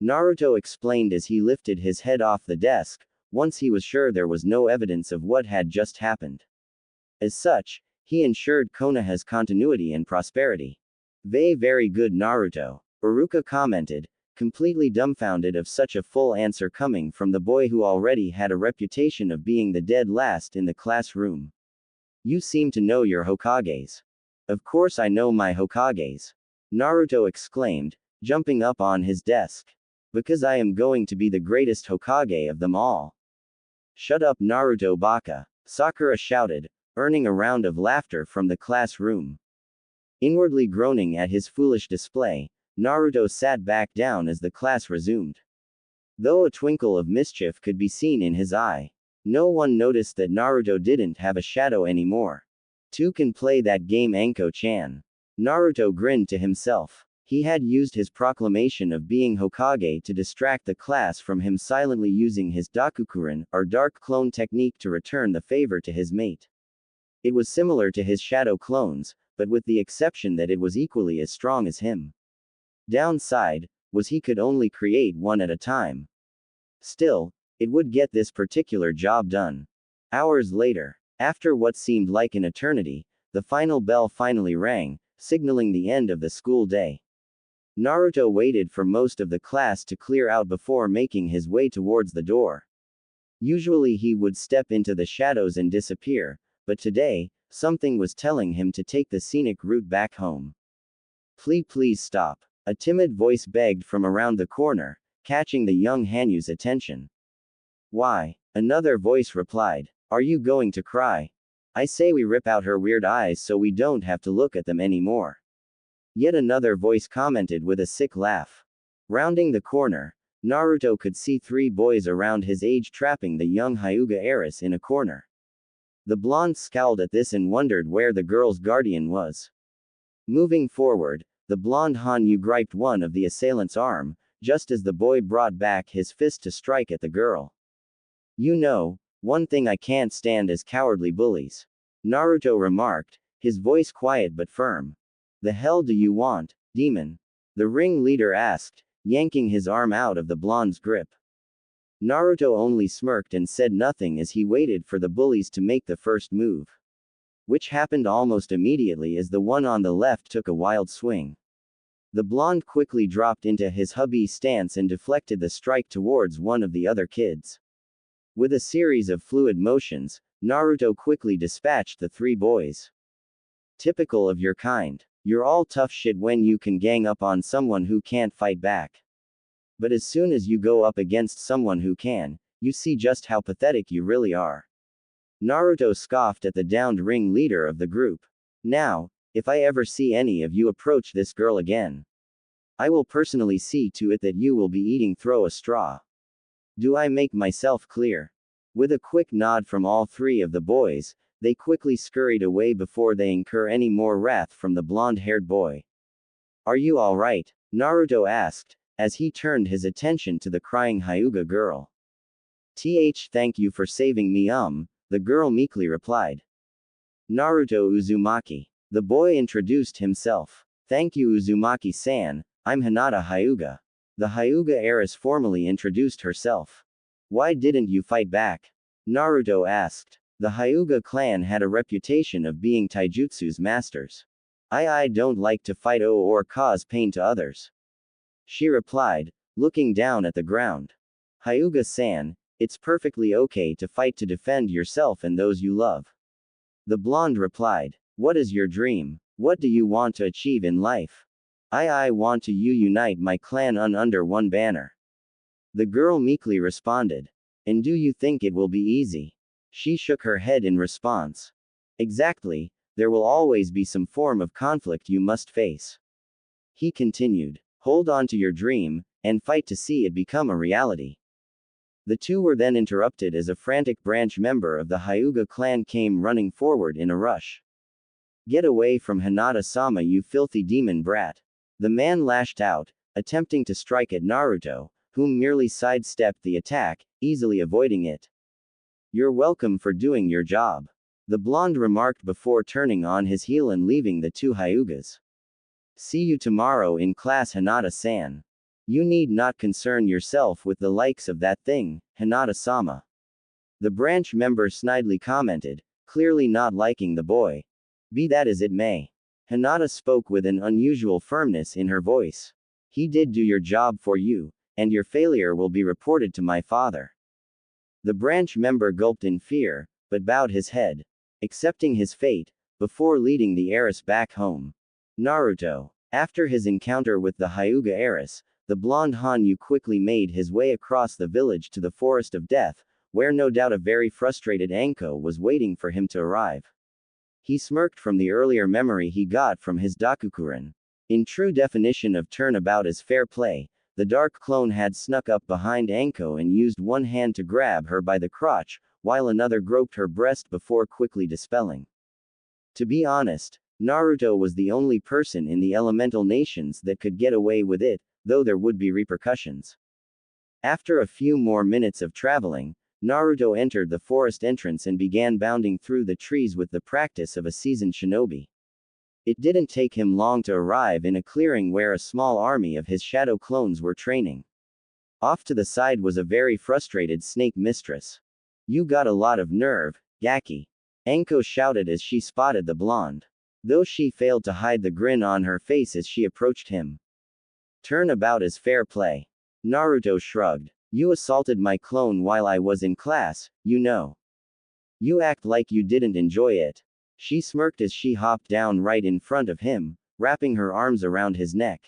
Naruto explained as he lifted his head off the desk, once he was sure there was no evidence of what had just happened. As such, he ensured Konoha's continuity and prosperity. Very good, Naruto," Iruka commented, completely dumbfounded of such a full answer coming from the boy who already had a reputation of being the dead last in the classroom. "You seem to know your Hokages." "Of course I know my Hokages," Naruto exclaimed, jumping up on his desk. "Because I am going to be the greatest Hokage of them all." "Shut up, Naruto baka," Sakura shouted, earning a round of laughter from the classroom. Inwardly groaning at his foolish display, Naruto sat back down as the class resumed. Though a twinkle of mischief could be seen in his eye, no one noticed that Naruto didn't have a shadow anymore. "Two can play that game, Anko-chan." Naruto grinned to himself. He had used his proclamation of being Hokage to distract the class from him silently using his Dakukurin, or dark clone technique, to return the favor to his mate. It was similar to his shadow clones, but with the exception that it was equally as strong as him. Downside was he could only create one at a time. Still, it would get this particular job done. Hours later, after what seemed like an eternity, the final bell finally rang, signaling the end of the school day. Naruto waited for most of the class to clear out before making his way towards the door. Usually he would step into the shadows and disappear, but today, something was telling him to take the scenic route back home. Please stop," a timid voice begged from around the corner, catching the young Hanyu's attention. "Why?" another voice replied. "Are you going to cry? I say we rip out her weird eyes so we don't have to look at them anymore." Yet another voice commented with a sick laugh. Rounding the corner, Naruto could see three boys around his age trapping the young Hyuga heiress in a corner. The blonde scowled at this and wondered where the girl's guardian was. Moving forward, the blonde Hanyu griped one of the assailant's arm, just as the boy brought back his fist to strike at the girl. "You know, one thing I can't stand is cowardly bullies," Naruto remarked, his voice quiet but firm. "The hell do you want, demon?" the ringleader asked, yanking his arm out of the blonde's grip. Naruto only smirked and said nothing as he waited for the bullies to make the first move. Which happened almost immediately as the one on the left took a wild swing. The blonde quickly dropped into his hubby stance and deflected the strike towards one of the other kids. With a series of fluid motions, Naruto quickly dispatched the three boys. "Typical of your kind. You're all tough shit when you can gang up on someone who can't fight back. But as soon as you go up against someone who can, you see just how pathetic you really are." Naruto scoffed at the downed ringleader of the group. "Now, if I ever see any of you approach this girl again, I will personally see to it that you will be eating throw a straw. Do I make myself clear?" With a quick nod from all three of the boys, they quickly scurried away before they incur any more wrath from the blonde-haired boy. "Are you alright?" Naruto asked, as he turned his attention to the crying Hyuga girl. Thank you for saving me, the girl meekly replied. "Naruto Uzumaki." The boy introduced himself. "Thank you, Uzumaki-san, I'm Hinata Hyuga." The Hyuga heiress formally introduced herself. "Why didn't you fight back?" Naruto asked. The Hyuga clan had a reputation of being taijutsu's masters. I don't like to fight or cause pain to others," she replied, looking down at the ground. Hyuga-san, it's perfectly okay to fight to defend yourself and those you love. The blonde replied. What is your dream? What do you want to achieve in life? I want to unite my clan under one banner. The girl meekly responded. And do you think it will be easy? She shook her head in response. Exactly, there will always be some form of conflict you must face. He continued. Hold on to your dream, and fight to see it become a reality. The two were then interrupted as a frantic branch member of the Hyuga clan came running forward in a rush. Get away from Hinata-sama, you filthy demon brat. The man lashed out, attempting to strike at Naruto, whom merely sidestepped the attack, easily avoiding it. You're welcome for doing your job. The blonde remarked before turning on his heel and leaving the two Hyugas. See you tomorrow in class, Hinata-san. You need not concern yourself with the likes of that thing, Hinata-sama. The branch member snidely commented, clearly not liking the boy. Be that as it may. Hinata spoke with an unusual firmness in her voice. He did do your job for you, and your failure will be reported to my father. The branch member gulped in fear, but bowed his head, accepting his fate, before leading the heiress back home. Naruto. After his encounter with the Hyuga heiress, the blonde Hanyu quickly made his way across the village to the Forest of Death, where no doubt a very frustrated Anko was waiting for him to arrive. He smirked from the earlier memory he got from his Dakukurin. In true definition of turnabout as fair play, the dark clone had snuck up behind Anko and used one hand to grab her by the crotch, while another groped her breast before quickly dispelling. To be honest, Naruto was the only person in the elemental nations that could get away with it, though there would be repercussions. After a few more minutes of traveling, Naruto entered the forest entrance and began bounding through the trees with the practice of a seasoned shinobi. It didn't take him long to arrive in a clearing where a small army of his shadow clones were training. Off to the side was a very frustrated snake mistress. You got a lot of nerve, Gaki. Anko shouted as she spotted the blonde. Though she failed to hide the grin on her face as she approached him. Turnabout is fair play. Naruto shrugged. You assaulted my clone while I was in class, you know. You act like you didn't enjoy it. She smirked as she hopped down right in front of him, wrapping her arms around his neck.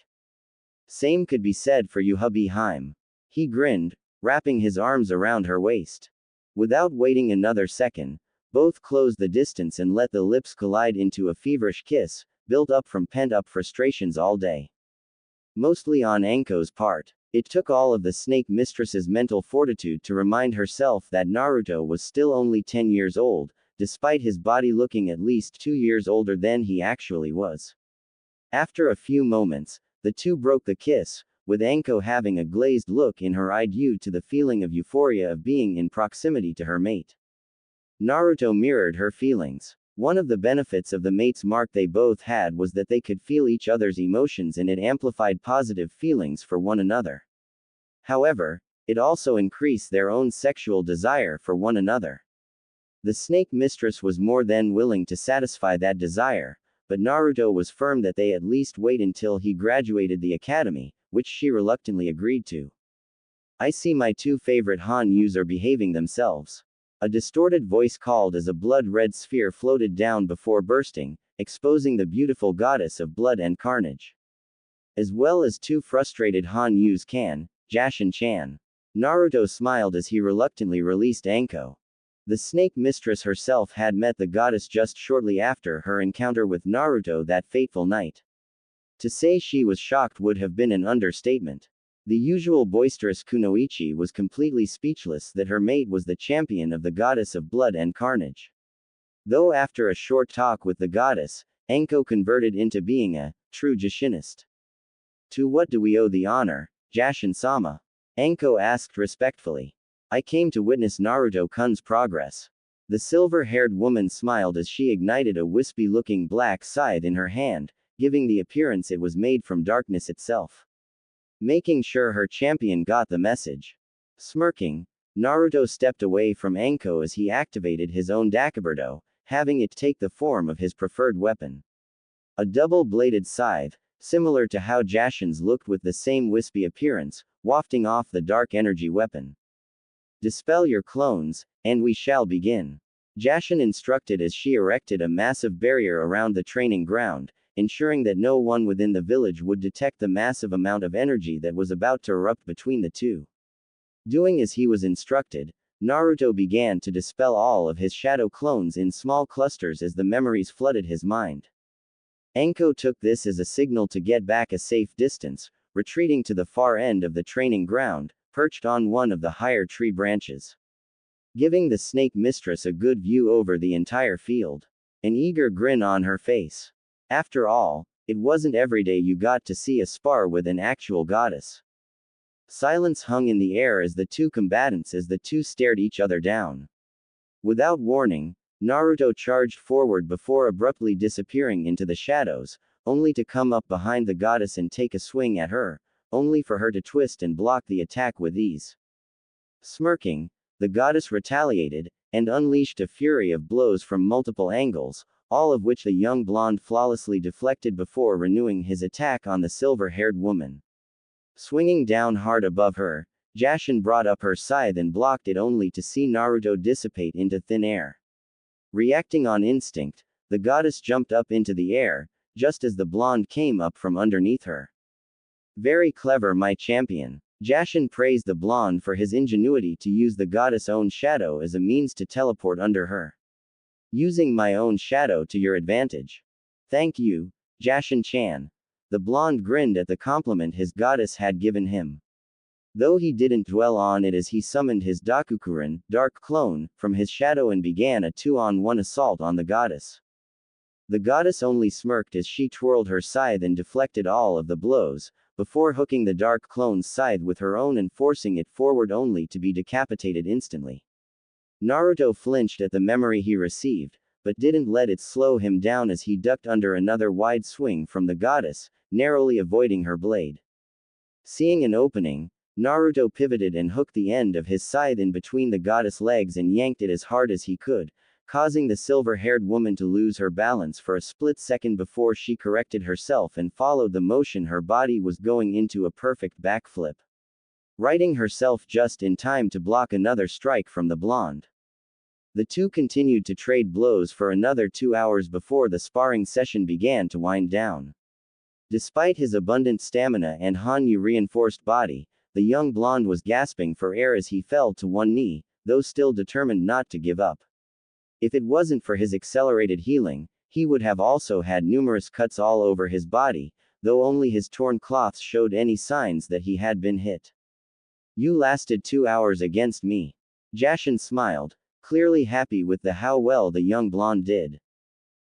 Same could be said for you, hubby Haim. He grinned, wrapping his arms around her waist. Without waiting another second, both closed the distance and let the lips collide into a feverish kiss, built up from pent-up frustrations all day. Mostly on Anko's part. It took all of the snake mistress's mental fortitude to remind herself that Naruto was still only 10 years old, despite his body looking at least 2 years older than he actually was. After a few moments, the two broke the kiss, with Anko having a glazed look in her eye due to the feeling of euphoria of being in proximity to her mate. Naruto mirrored her feelings. One of the benefits of the mate's mark they both had was that they could feel each other's emotions and it amplified positive feelings for one another. However, it also increased their own sexual desire for one another. The snake mistress was more than willing to satisfy that desire, but Naruto was firm that they at least wait until he graduated the academy, which she reluctantly agreed to. I see my two favorite Hanyus are behaving themselves. A distorted voice called as a blood-red sphere floated down before bursting, exposing the beautiful goddess of blood and carnage. As well as two frustrated Hanyus can, Jashin-chan. Naruto smiled as he reluctantly released Anko. The snake mistress herself had met the goddess just shortly after her encounter with Naruto that fateful night. To say she was shocked would have been an understatement. The usual boisterous Kunoichi was completely speechless that her mate was the champion of the goddess of blood and carnage. Though after a short talk with the goddess, Anko converted into being a true Jashinist. To what do we owe the honor, Jashin-sama? Anko asked respectfully. I came to witness Naruto-kun's progress. The silver-haired woman smiled as she ignited a wispy-looking black scythe in her hand, giving the appearance it was made from darkness itself. Making sure her champion got the message. Smirking, Naruto stepped away from Anko as he activated his own Dakiburdo, having it take the form of his preferred weapon. A double-bladed scythe, similar to how Jashin's looked with the same wispy appearance, wafting off the dark energy weapon. Dispel your clones, and we shall begin. Jashin instructed as she erected a massive barrier around the training ground, ensuring that no one within the village would detect the massive amount of energy that was about to erupt between the two. Doing as he was instructed, Naruto began to dispel all of his shadow clones in small clusters as the memories flooded his mind. Enko took this as a signal to get back a safe distance, retreating to the far end of the training ground, perched on one of the higher tree branches, giving the snake mistress a good view over the entire field. An eager grin on her face. After all, it wasn't every day you got to see a spar with an actual goddess. Silence hung in the air as the two stared each other down. Without warning, Naruto charged forward before abruptly disappearing into the shadows, only to come up behind the goddess and take a swing at her, only for her to twist and block the attack with ease. Smirking, the goddess retaliated, and unleashed a fury of blows from multiple angles, all of which the young blonde flawlessly deflected before renewing his attack on the silver-haired woman. Swinging down hard above her, Jashin brought up her scythe and blocked it only to see Naruto dissipate into thin air. Reacting on instinct, the goddess jumped up into the air, just as the blonde came up from underneath her. Very clever, my champion. Jashin praised the blonde for his ingenuity to use the goddess' own shadow as a means to teleport under her. Using my own shadow to your advantage. Thank you, Jashin-chan. The blonde grinned at the compliment his goddess had given him. Though he didn't dwell on it as he summoned his Dakukurin, dark clone, from his shadow and began a 2-on-1 assault on the goddess. The goddess only smirked as she twirled her scythe and deflected all of the blows, before hooking the dark clone's scythe with her own and forcing it forward only to be decapitated instantly. Naruto flinched at the memory he received, but didn't let it slow him down as he ducked under another wide swing from the goddess, narrowly avoiding her blade. Seeing an opening, Naruto pivoted and hooked the end of his scythe in between the goddess' legs and yanked it as hard as he could, causing the silver-haired woman to lose her balance for a split second before she corrected herself and followed the motion her body was going into a perfect backflip, righting herself just in time to block another strike from the blonde. The two continued to trade blows for another 2 hours before the sparring session began to wind down. Despite his abundant stamina and Hanyu-reinforced body, the young blonde was gasping for air as he fell to one knee, though still determined not to give up. If it wasn't for his accelerated healing, he would have also had numerous cuts all over his body, though only his torn cloths showed any signs that he had been hit. You lasted 2 hours against me. Jashin smiled, clearly happy with how well the young blonde did.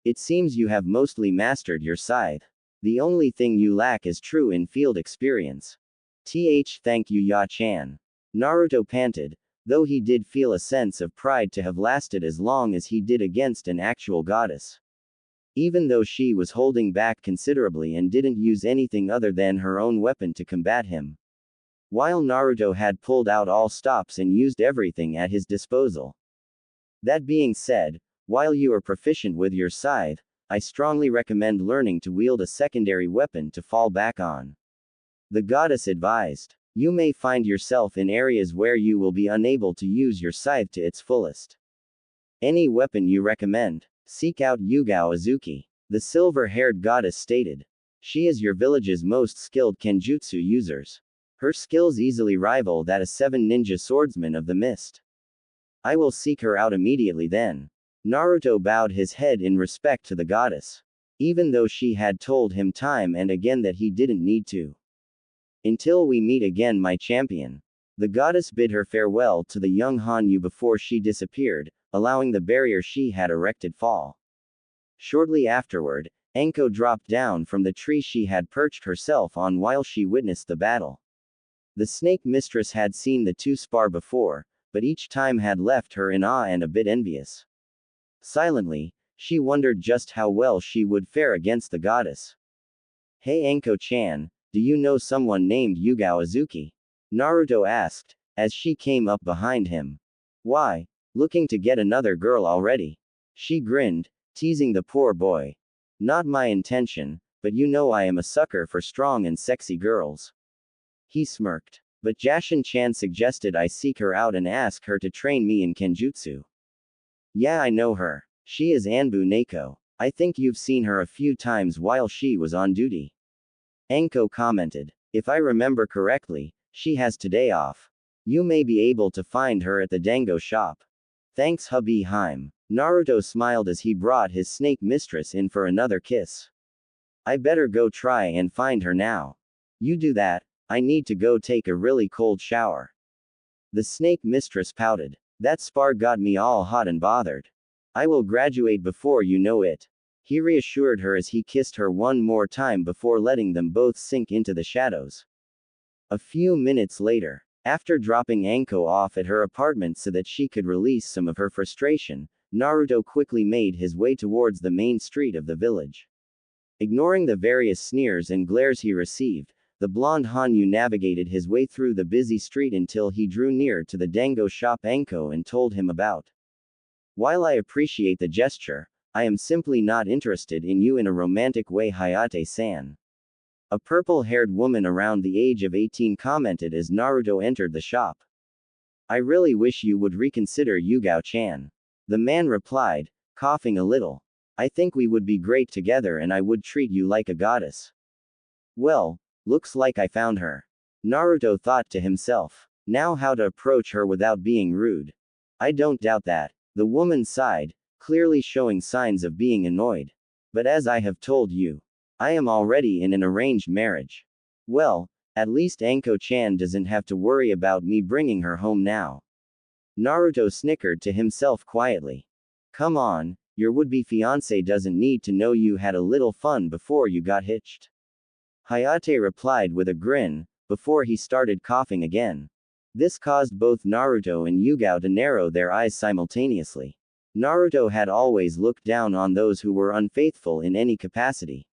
It seems you have mostly mastered your scythe. The only thing you lack is true in-field experience. Thank you, Ya-chan. Naruto panted, though he did feel a sense of pride to have lasted as long as he did against an actual goddess. Even though she was holding back considerably and didn't use anything other than her own weapon to combat him. While Naruto had pulled out all stops and used everything at his disposal. That being said, while you are proficient with your scythe, I strongly recommend learning to wield a secondary weapon to fall back on. The goddess advised. You may find yourself in areas where you will be unable to use your scythe to its fullest. Any weapon you recommend? Seek out Yugao Azuki. The silver-haired goddess stated. She is your village's most skilled kenjutsu users. Her skills easily rival that of 7 ninja swordsmen of the mist. I will seek her out immediately then. Naruto bowed his head in respect to the goddess. Even though she had told him time and again that he didn't need to. Until we meet again, my champion. The goddess bid her farewell to the young Hanyu before she disappeared, allowing the barrier she had erected fall. Shortly afterward, Enko dropped down from the tree she had perched herself on while she witnessed the battle. The snake mistress had seen the two spar before, but each time had left her in awe and a bit envious. Silently, she wondered just how well she would fare against the goddess. Hey Enko-chan, do you know someone named Yugao Azuki? Naruto asked, as she came up behind him. Why, looking to get another girl already? She grinned, teasing the poor boy. Not my intention, but you know I am a sucker for strong and sexy girls. He smirked. but Jashin-chan suggested I seek her out and ask her to train me in Kenjutsu. Yeah, I know her. She is Anbu Neko. I think you've seen her a few times while she was on duty. Anko commented. If I remember correctly, she has today off. You may be able to find her at the Dango shop. Thanks, hubby Haim. Naruto smiled as he brought his snake mistress in for another kiss. I better go try and find her now. You do that, I need to go take a really cold shower. The snake mistress pouted. That spar got me all hot and bothered. I will graduate before you know it. He reassured her as he kissed her one more time before letting them both sink into the shadows. A few minutes later, after dropping Anko off at her apartment so that she could release some of her frustration, Naruto quickly made his way towards the main street of the village. Ignoring the various sneers and glares he received, the blonde Hanyu navigated his way through the busy street until he drew near to the Dango shop Anko and told him about. While I appreciate the gesture, I am simply not interested in you in a romantic way, Hayate-san. A purple-haired woman around the age of 18 commented as Naruto entered the shop. I really wish you would reconsider Yugao-chan. The man replied, coughing a little. I think we would be great together and I would treat you like a goddess. Well, looks like I found her. Naruto thought to himself. Now how to approach her without being rude. I don't doubt that. The woman sighed, clearly showing signs of being annoyed. But as I have told you, I am already in an arranged marriage. Well, at least Anko-chan doesn't have to worry about me bringing her home now. Naruto snickered to himself quietly. Come on, your would-be fiancé doesn't need to know you had a little fun before you got hitched. Hayate replied with a grin, before he started coughing again. This caused both Naruto and Yugao to narrow their eyes simultaneously. Naruto had always looked down on those who were unfaithful in any capacity.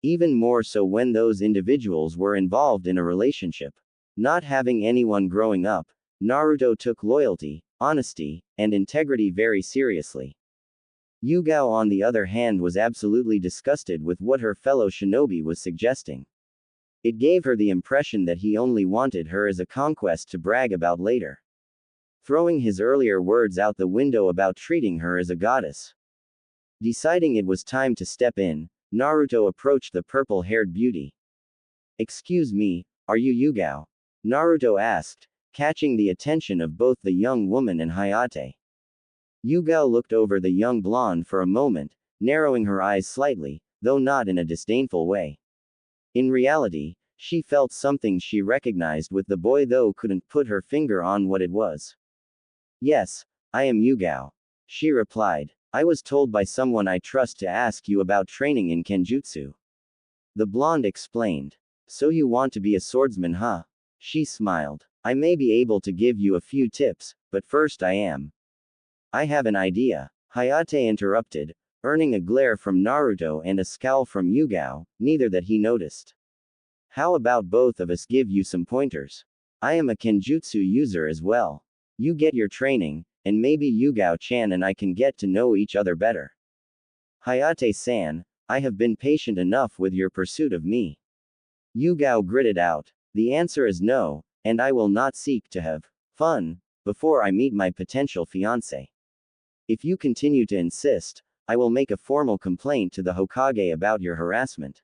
Even more so when those individuals were involved in a relationship. Not having anyone growing up, Naruto took loyalty, honesty, and integrity very seriously. Yugao on the other hand was absolutely disgusted with what her fellow shinobi was suggesting. It gave her the impression that he only wanted her as a conquest to brag about later. Throwing his earlier words out the window about treating her as a goddess. Deciding it was time to step in, Naruto approached the purple-haired beauty. Excuse me, are you Yugao? Naruto asked, catching the attention of both the young woman and Hayate. Yugao looked over the young blonde for a moment, narrowing her eyes slightly, though not in a disdainful way. In reality, she felt something she recognized with the boy though couldn't put her finger on what it was. Yes, I am Yugao. She replied. I was told by someone I trust to ask you about training in Kenjutsu. The blonde explained. So you want to be a swordsman, huh? She smiled. I may be able to give you a few tips, but first I have an idea. Hayate interrupted, earning a glare from Naruto and a scowl from Yugao, neither that he noticed. How about both of us give you some pointers? I am a Kenjutsu user as well. You get your training, and maybe Yugao-chan and I can get to know each other better. Hayate-san, I have been patient enough with your pursuit of me. Yugao gritted out. The answer is no, and I will not seek to have fun before I meet my potential fiancé. If you continue to insist, I will make a formal complaint to the Hokage about your harassment.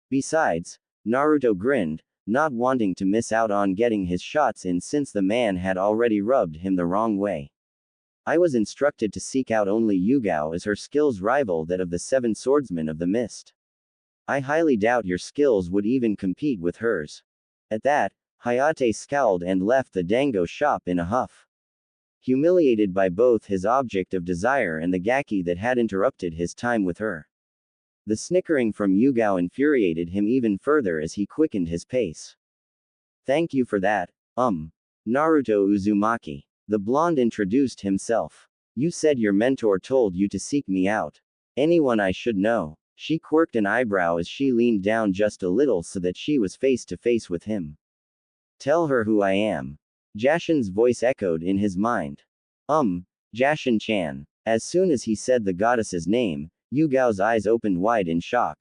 Besides, Naruto grinned, not wanting to miss out on getting his shots in since the man had already rubbed him the wrong way. I was instructed to seek out only Yugao as her skills rival that of the 7 swordsmen of the mist. I highly doubt your skills would even compete with hers. At that, Hayate scowled and left the Dango shop in a huff. Humiliated by both his object of desire and the gaki that had interrupted his time with her. The snickering from Yugao infuriated him even further as he quickened his pace. Thank you for that, Naruto Uzumaki. The blonde introduced himself. You said your mentor told you to seek me out. Anyone I should know. She quirked an eyebrow as she leaned down just a little so that she was face to face with him. Tell her who I am. Jashin's voice echoed in his mind. Jashin-chan. As soon as he said the goddess's name, Yugao's eyes opened wide in shock.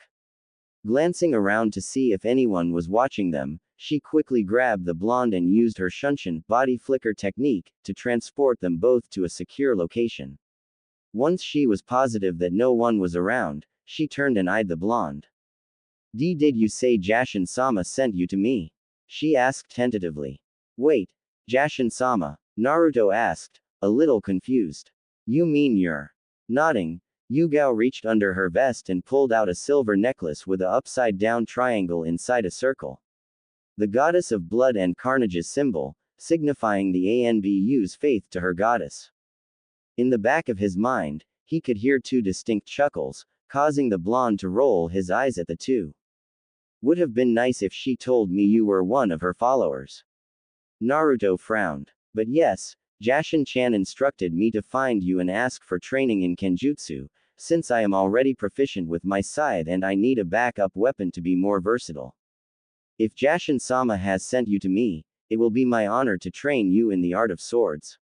Glancing around to see if anyone was watching them, she quickly grabbed the blonde and used her shunshin body flicker technique to transport them both to a secure location. Once she was positive that no one was around, she turned and eyed the blonde. Did you say Jashin-sama sent you to me? She asked tentatively. Wait, Jashin-sama? Naruto asked, a little confused. You mean you're nodding? Yugao reached under her vest and pulled out a silver necklace with a upside-down triangle inside a circle. The goddess of blood and carnage's symbol, signifying the Anbu's faith to her goddess. In the back of his mind, he could hear two distinct chuckles, causing the blonde to roll his eyes at the two. Would have been nice if she told me you were one of her followers. Naruto frowned. But yes, Jashin-chan instructed me to find you and ask for training in Kenjutsu, since I am already proficient with my scythe and I need a backup weapon to be more versatile. If Jashin-sama has sent you to me, it will be my honor to train you in the art of swords.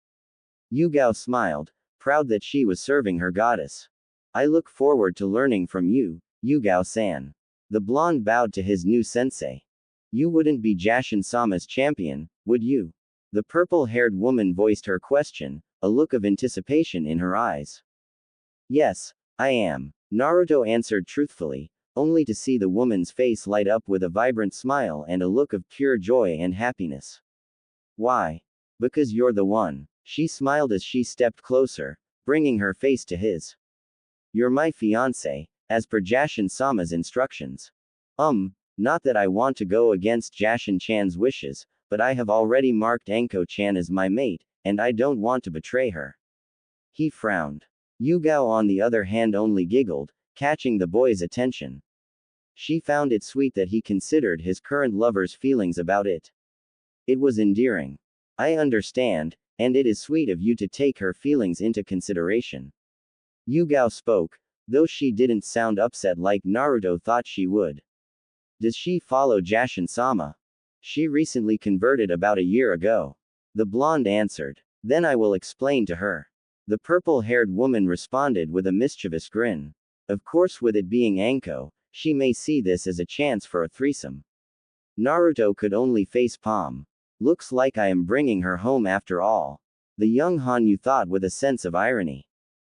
Yugao smiled, proud that she was serving her goddess. I look forward to learning from you, Yugao-san. The blonde bowed to his new sensei. You wouldn't be Jashin-sama's champion, would you? The purple-haired woman voiced her question, a look of anticipation in her eyes. Yes, I am. Naruto answered truthfully, only to see the woman's face light up with a vibrant smile and a look of pure joy and happiness. Why? Because you're the one. She smiled as she stepped closer, bringing her face to his. You're my fiancé, as per Jashin-sama's instructions. Not that I want to go against Jashin-chan's wishes, but I have already marked Anko-chan as my mate, and I don't want to betray her. He frowned. Yugao on the other hand only giggled, catching the boy's attention. She found it sweet that he considered his current lover's feelings about it. It was endearing. I understand, and it is sweet of you to take her feelings into consideration. Yugao spoke, though she didn't sound upset like Naruto thought she would. Does she follow Jashin-sama? She recently converted about a year ago. The blonde answered. Then I will explain to her. The purple-haired woman responded with a mischievous grin. Of course, with it being Anko, she may see this as a chance for a threesome. Naruto could only face palm. Looks like I am bringing her home after all. The young Hanyu thought with a sense of irony.